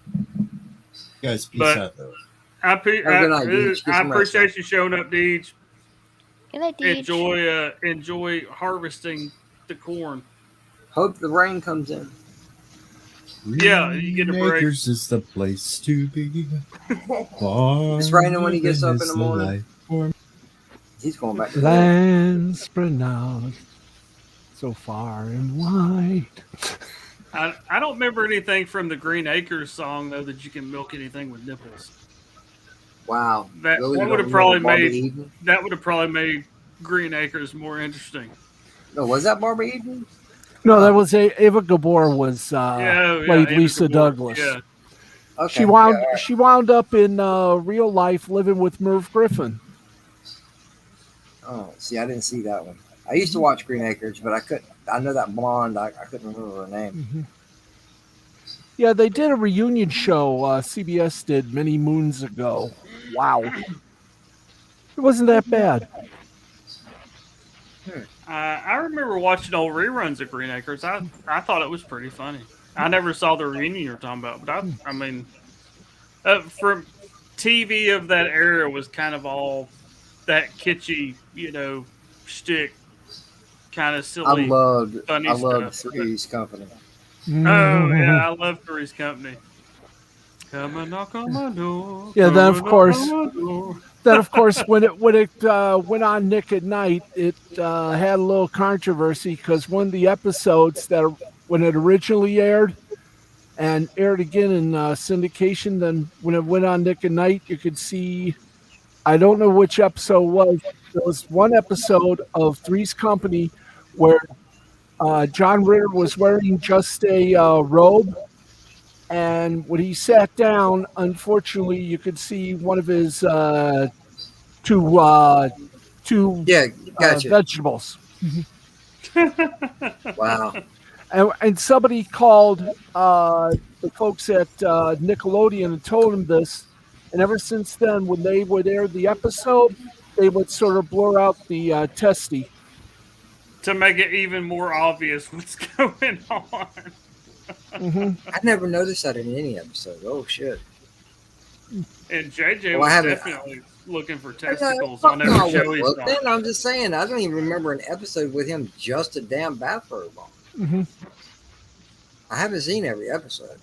guys, peace out, though. I appreciate you showing up, Deej. Good night, Deej. Enjoy harvesting the corn. Hope the rain comes in. Yeah, you get a break. Acres is the place to be. It's raining when he gets up in the morning. He's going back to land spread out so far and wide. I don't remember anything from the Green Acres song though that you can milk anything with nipples. Wow, that would have probably made Green Acres more interesting. No, was that Barbara Eden? No, that was Ava Gabor was played Lisa Douglas. Yeah. Okay, she wound up in real life living with Merv Griffin. Oh, see, I didn't see that one. I used to watch Green Acres, but I know that blonde. I couldn't remember her name. Mm-hmm. Yeah, they did a reunion show. CBS did many moons ago. Wow, it wasn't that bad. I remember watching old reruns of Green Acres. I thought it was pretty funny. I never saw the reunion you're talking about, but I mean, from TV of that era was kind of all that kitschy, shtick, kind of silly. I loved stuff. Three's Company. Oh yeah, I love Three's Company. Come and knock on my door. Yeah, then of course, when it went on Nick at Night, it had a little controversy because one of the episodes when it originally aired and aired again in syndication, then when it went on Nick at Night, you could see, I don't know which episode it was. There was one episode of Three's Company where John Ritter was wearing just a robe. And when he sat down, unfortunately, you could see one of his two vegetables. Wow. And somebody called the folks at Nickelodeon and told them this. And ever since then, when they would air the episode, they would sort of blur out the testy. To make it even more obvious what's going on. Mm-hmm. I never noticed that in any episode. Oh shit! And JJ was definitely looking for testicles on every show he's on. I'm just saying, I don't even remember an episode with him just a damn bathrobe on. Mm-hmm. I haven't seen every episode.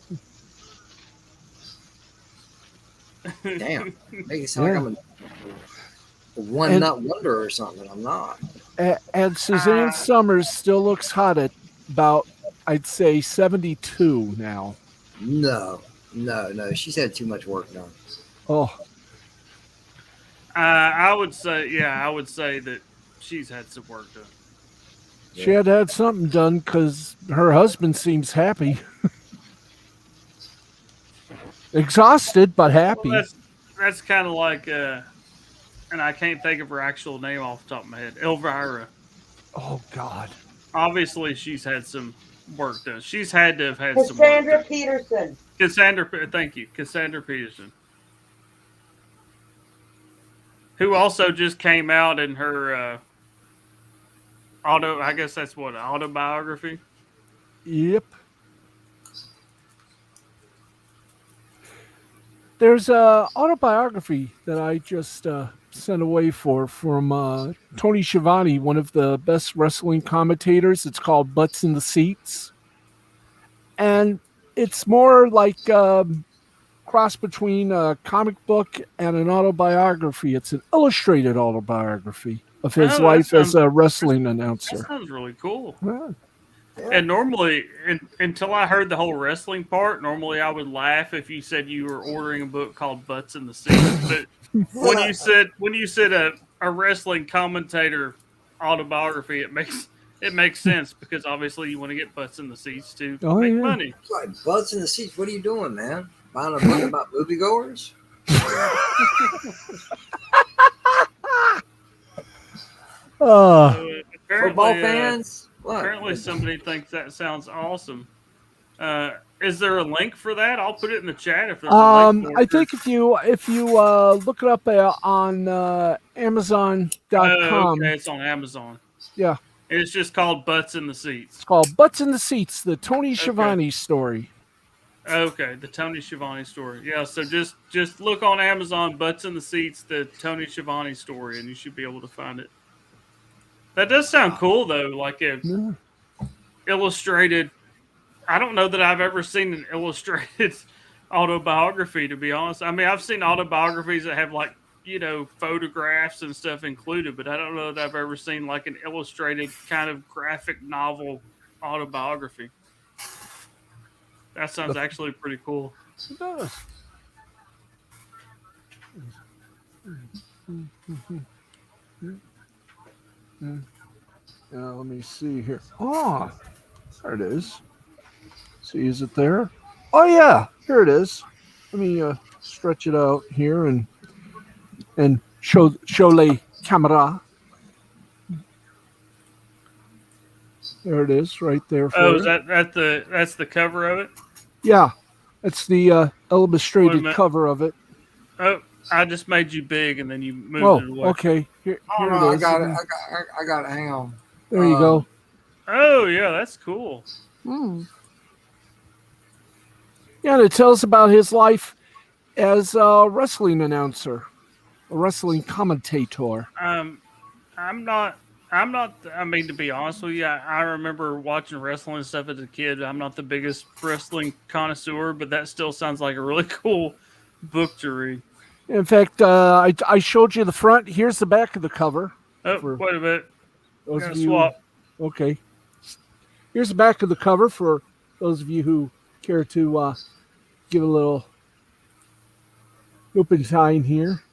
Damn, make it sound like I'm a one-nut wonder or something. I'm not. And Suzanne Summers still looks hot at about, I'd say, 72 now. No. She's had too much work done. Oh. I would say that she's had some work done. She had something done because her husband seems happy. Exhausted, but happy. Well, that's kind of like, and I can't think of her actual name off the top of my head. Elvira. Oh God. Obviously, she's had some work done. She's had to have had some work Cassandra done. Peterson. Cassandra, thank you, Cassandra Peterson, who also just came out in her I guess that's what, autobiography. Yep. There's a autobiography that I just sent away from Tony Schiavone, one of the best wrestling commentators. It's called Butts in the Seats, and it's more like cross between a comic book and an autobiography. It's an illustrated autobiography of his life as a wrestling announcer. That sounds really cool. Yeah. And normally, until I heard the whole wrestling part, normally I would laugh if you said you were ordering a book called Butts in the Seats. But when you said a wrestling commentator autobiography, it makes sense, because obviously you want to get butts in the seats to make money. It's like butts in the seats. What are you doing, man? Buying a book about moviegoers? Football fans? Apparently, somebody thinks that sounds awesome. Is there a link for that? I'll put it in the chat if there's a link for it. I think if you look it up on Amazon.com. Okay, it's on Amazon. Yeah. It's just called Butts in the Seats. It's called Butts in the Seats, the Tony Schiavone story. Okay, the Tony Schiavone story. Yeah, so just look on Amazon, Butts in the Seats, the Tony Schiavone story, and you should be able to find it. That does sound cool, though, like a illustrated. I don't know that I've ever seen an illustrated autobiography, to be honest. I mean, I've seen autobiographies that have, like, photographs and stuff included, but I don't know that I've ever seen like an illustrated kind of graphic novel autobiography. That sounds actually pretty cool. It does. Let me see here. Oh, there it is. See, is it there? Oh yeah, here it is. Let me stretch it out here and show the camera. There it is, right there. Is that's the cover of it? Yeah, that's the illustrated cover of it. Oh, I just made you big, and then you moved it away. Okay. Here it is. I got it. I got it. Hang on. There you go. Oh yeah, that's cool. Yeah, and it tells about his life as a wrestling announcer, a wrestling commentator. I'm not. I mean, to be honest with you, I remember watching wrestling and stuff as a kid. I'm not the biggest wrestling connoisseur, but that still sounds like a really cool book to read. In fact, I showed you the front. Here's the back of the cover. Oh, wait a minute. Those I'm of gonna you, swap. Okay. Here's the back of the cover for those of you who care to give a little open time here.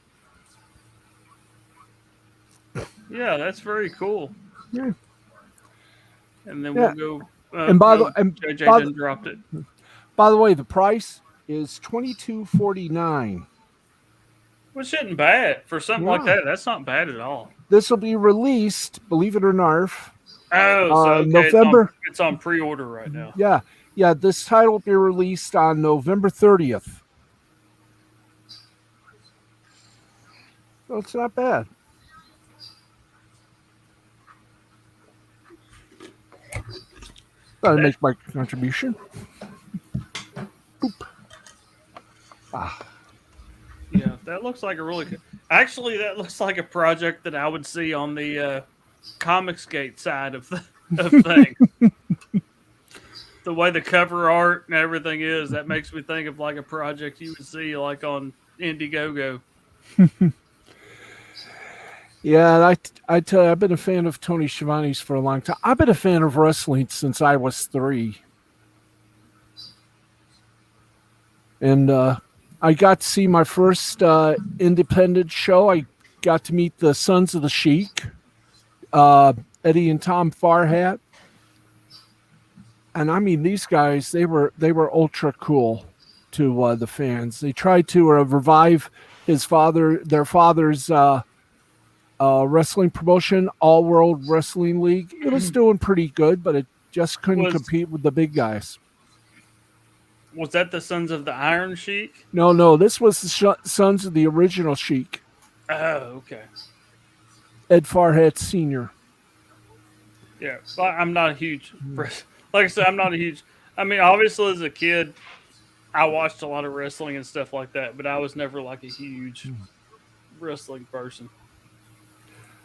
Yeah, that's very cool. Yeah. And then we'll go. And JJ done dropped it. By the way, the price is $22.49. Which isn't bad for something like that. That's not bad at all. This will be released, believe it or not. So November. It's on pre-order right now. Yeah. This title will be released on November 30th. So it's not bad. Gotta make my contribution. Boop. Yeah, that looks like a really good. Actually, that looks like a project that I would see on the Comicsgate side of things. The way the cover art and everything is, that makes me think of like a project you would see like on Indiegogo. Yeah, I tell you, I've been a fan of Tony Schiavone's for a long time. I've been a fan of wrestling since I was 3. And I got to see my first independent show. I got to meet the Sons of the Sheik, Eddie and Tom Farhat. And I mean, these guys, they were ultra cool to the fans. They tried to revive their father's wrestling promotion, All World Wrestling League. It was doing pretty good, but it just couldn't compete with the big guys. Was that the Sons of the Iron Sheik? No, this was the sons of the original Sheik, Oh, okay. Ed Farhat Sr. Yeah, well, I'm not a huge, like I said, I'm not a huge. I mean, obviously, as a kid, I watched a lot of wrestling and stuff like that, but I was never like a huge wrestling person.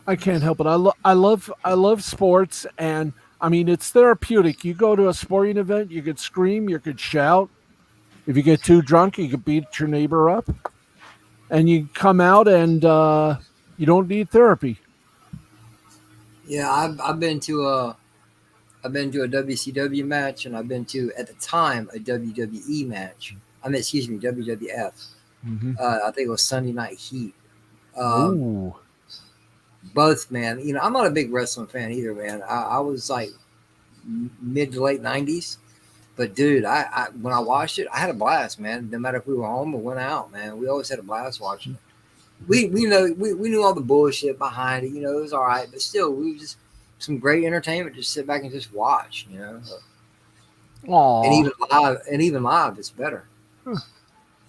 I can't help it. I love sports, and I mean it's therapeutic. You go to a sporting event, you could scream, you could shout. If you get too drunk, you could beat your neighbor up, and you come out and you don't need therapy. Yeah, I've been to a WCW match, and I've been to, at the time, a WWE match. I mean, excuse me, WWF. Mm-hmm. I think it was Sunday Night Heat. Ooh. Both, man. You know, I'm not a big wrestling fan either, man. I was like mid to late 90s. But, dude, I when I watched it, I had a blast, man. No matter if we were home or went out, man. We always had a blast watching it. We knew all the bullshit behind it. You know, it was all right. But still, we were just some great entertainment. Just sit back and just watch, you know. Aww. And even live, it's better.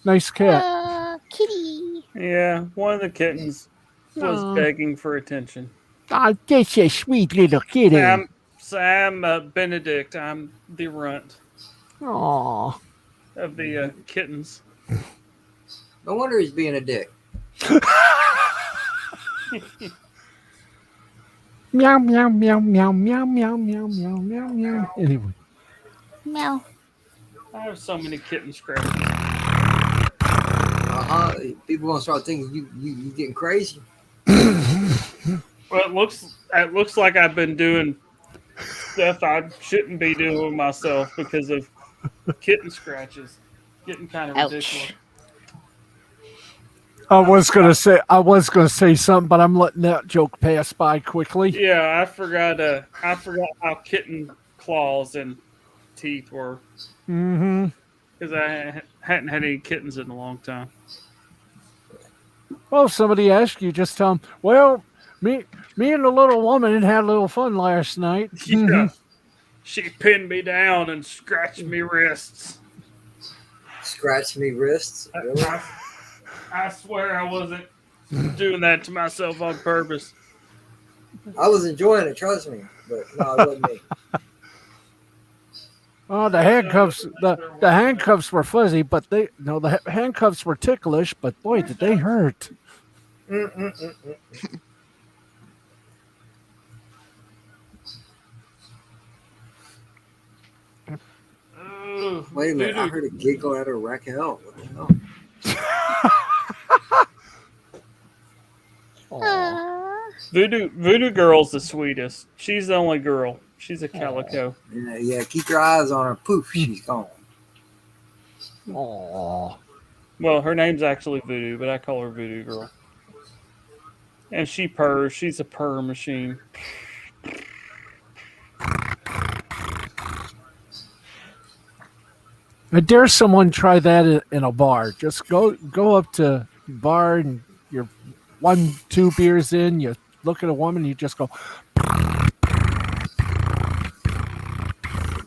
Nice cat. Kitty. Yeah, one of the kittens was begging for attention. Oh, that's a sweet little kitty. Sam Benedict. I'm the runt Aww. of the kittens. No wonder he's being a dick. Meow, meow, meow, meow, meow, meow, meow, meow, meow, meow. Anyway. Meow. I have so many kitten scratches. People gonna start thinking you getting crazy. Well, it looks like I've been doing stuff I shouldn't be doing with myself because of kitten scratches. Getting kind of ridiculous. I was gonna say something, but I'm letting that joke pass by quickly. Yeah, I forgot how kitten claws and teeth were. Mm-hmm. Because I hadn't had any kittens in a long time. Well, if somebody asks you, just tell them, well, me and the little woman had a little fun last night. Yeah. Mm-hmm. She pinned me down and scratched me wrists. Scratched me wrists? Really? I swear I wasn't doing that to myself on purpose. I was enjoying it, trust me. But no, it wasn't me. Oh, the handcuffs were fuzzy, but the handcuffs were ticklish, but boy, did they hurt. Wait a minute, I heard a giggle out of Raquel. What the hell? Voodoo Girl's the sweetest. She's the only girl. She's a calico. Yeah, keep your eyes on her. Poof, she's gone. Aww. Well, her name's actually Voodoo, but I call her Voodoo Girl. And she purrs. She's a purr machine. I dare someone try that in a bar. Just go up to a bar and you're 1-2 beers in, you look at a woman, you just go.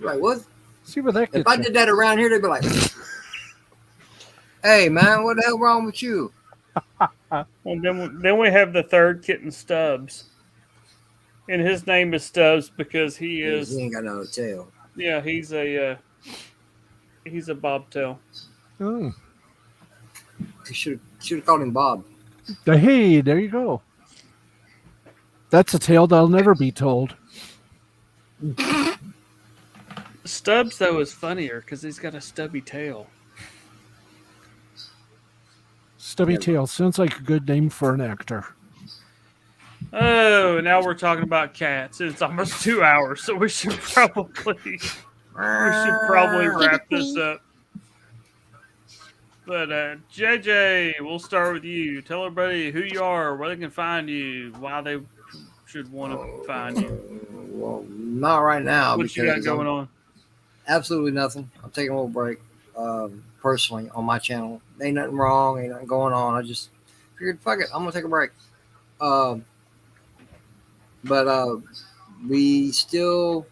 Right, what? See where that gets If I you. did that around here, they'd be like, hey, man, what the hell wrong with you? Well, then we have the third kitten, Stubbs. And his name is Stubbs because he ain't got no tail. Yeah, he's a bobtail. Oh. You should have called him Bob. Hey, there you go. That's a tale that'll never be told. Stubbs, though, is funnier because he's got a stubby tail. Stubby tail sounds like a good name for an actor. Oh, now we're talking about cats. It's almost 2 hours, so we should probably wrap this up. But JJ, we'll start with you. Tell everybody who you are, where they can find you, why they should want to find you. Well, not right now. What you got going on? Absolutely nothing. I'm taking a little break. personally on my channel. Ain't nothing wrong, ain't nothing going on. I just figured, fuck it, I'm gonna take a break. Um, but we still,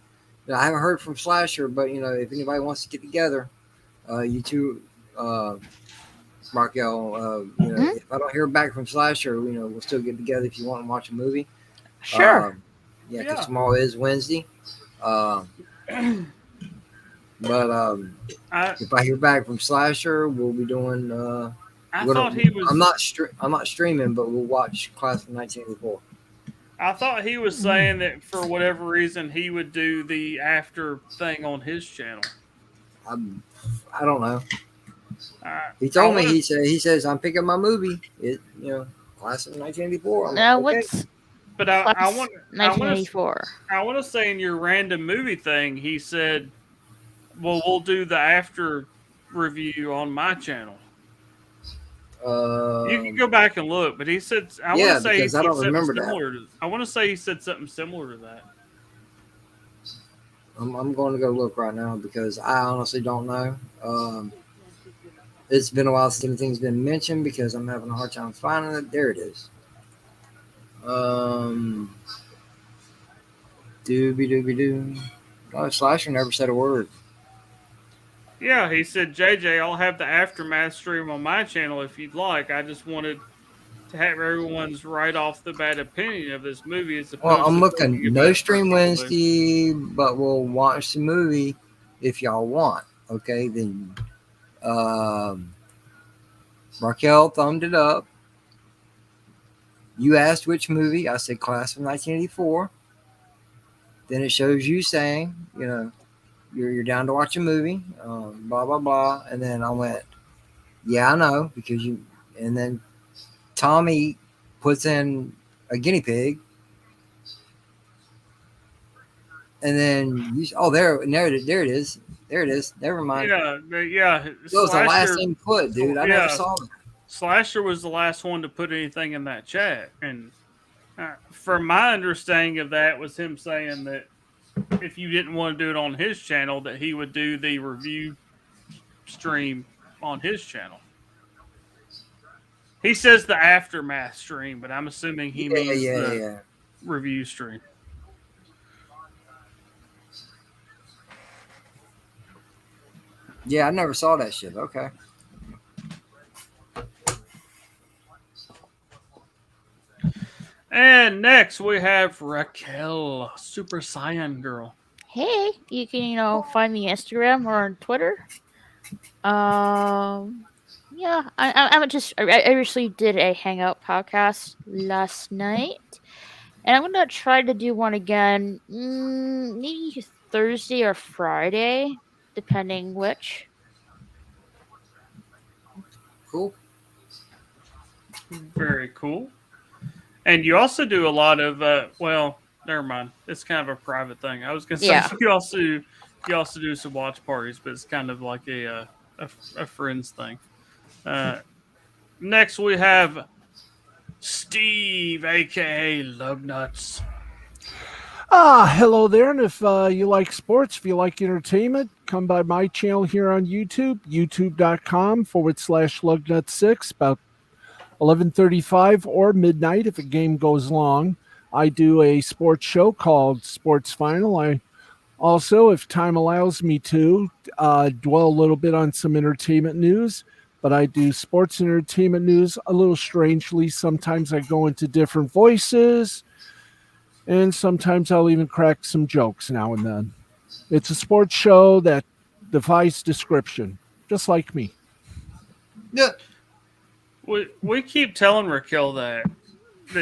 I haven't heard from Slasher, but if anybody wants to get together, you two, Markel, if I don't hear back from Slasher, we'll still get together if you want to watch a movie. Sure. Yeah, because tomorrow is Wednesday. But if I hear back from Slasher, we'll be doing. I thought he was. I'm not streaming, but we'll watch Class of 1984. I thought he was saying that for whatever reason he would do the after thing on his channel. I don't know. He told me. He says I'm picking my movie. Class of 1984. Now okay. what's? But I want 1984. I want to say in your random movie thing, he said, "Well, we'll do the after review on my channel." You can go back and look, but he said, "I want to say he said something similar to." I want to say he said something similar to that. I'm going to go look right now because I honestly don't know. It's been a while since anything's been mentioned because I'm having a hard time finding it. There it is. Doo. Oh, Slasher never said a word. Yeah, he said, JJ, I'll have the aftermath stream on my channel if you'd like. I just wanted to have everyone's right off the bat opinion of this movie. As well, I'm looking no stream Wednesday, but we'll watch the movie if y'all want. Okay, then Raquel thumbed it up. You asked which movie. I said Class of 1984. Then it shows you saying, you're down to watch a movie, blah, blah, blah. And then I went, yeah, I know, because you, and then Tommy puts in a guinea pig. And then there it is. There it is. Never mind. Yeah. That was the last input, dude. I never saw that. Slasher was the last one to put anything in that chat. And from my understanding of that was him saying that if you didn't want to do it on his channel, that he would do the review stream on his channel. He says the aftermath stream, but I'm assuming he means the review stream. Yeah, I never saw that shit. Okay. And next we have Raquel, Super Saiyan Girl. Hey, you can find me on Instagram or on Twitter. Yeah, I recently did a Hangout podcast last night, and I'm gonna try to do one again, maybe Thursday or Friday, depending which. Cool. Very cool. And you also do a lot of well, never mind. It's kind of a private thing. I was gonna say you also do some watch parties, but it's kind of like a friends thing. Next we have Steve, aka Lugnuts. Hello there, and if you like sports, if you like entertainment, come by my channel here on YouTube, youtube.com/Lugnuts6, about 11:35 or midnight if a game goes long. I do a sports show called Sports Final. I also, if time allows me to, dwell a little bit on some entertainment news, but I do sports and entertainment news a little strangely. Sometimes I go into different voices, and sometimes I'll even crack some jokes now and then. It's a sports show that defies description, just like me. Yeah. We keep telling Raquel that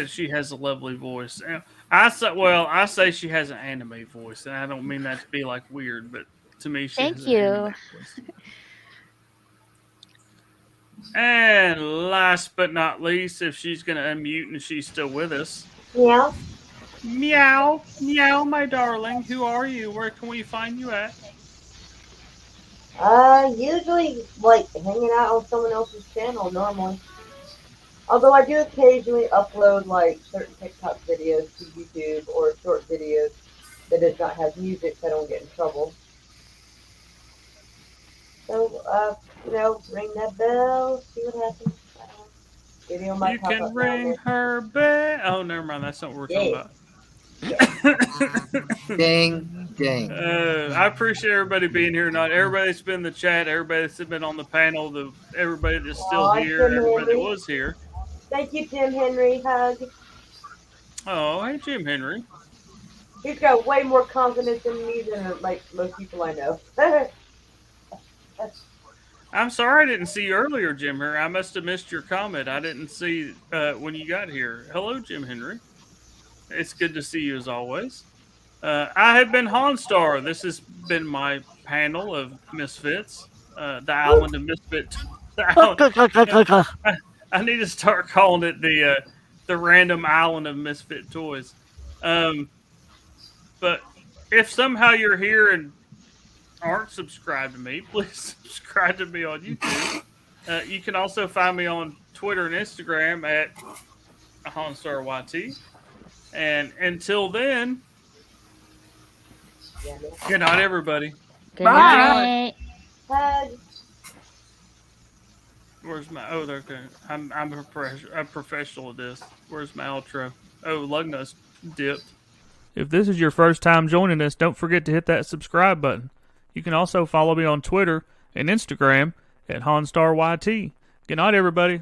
she has a lovely voice. I say she has an anime voice, and I don't mean that to be like weird, but to me, she has an anime voice. And last but not least, if she's going to unmute and she's still with us. Meow. Meow. Meow, my darling. Who are you? Where can we find you at? Usually, hanging out on someone else's channel normally. Although I do occasionally upload, certain TikTok videos to YouTube or short videos that does not have music so I don't get in trouble. So, ring that bell, see what happens. Video might You pop can up ring now. her bell. Oh, never mind. That's not what we're talking about. Ding, ding. I appreciate everybody being here tonight. Everybody that's been in the chat, everybody that's been on the panel, everybody that's still Aw, here, Jim everybody that Henry. was here. Thank you, Jim Henry. Hug. Oh, hey, Jim Henry. He's got way more confidence in me than like most people I know. I'm sorry I didn't see you earlier, Jim Henry. I must have missed your comment. I didn't see when you got here. Hello, Jim Henry. It's good to see you as always. I have been Honstar. This has been my panel of misfits. The Island of Misfit. I need to start calling it the random Island of Misfit Toys. But if somehow you're here and aren't subscribed to me, please subscribe to me on YouTube. You can also find me on Twitter and Instagram at HonstarYT. And until then, good night, everybody. Good Bye. night. Hug. Where's my? Oh, okay. I'm a professional at this. Where's my outro? Oh, Lugnut's dipped. If this is your first time joining us, don't forget to hit that subscribe button. You can also follow me on Twitter and Instagram at HonstarYT. Good night, everybody.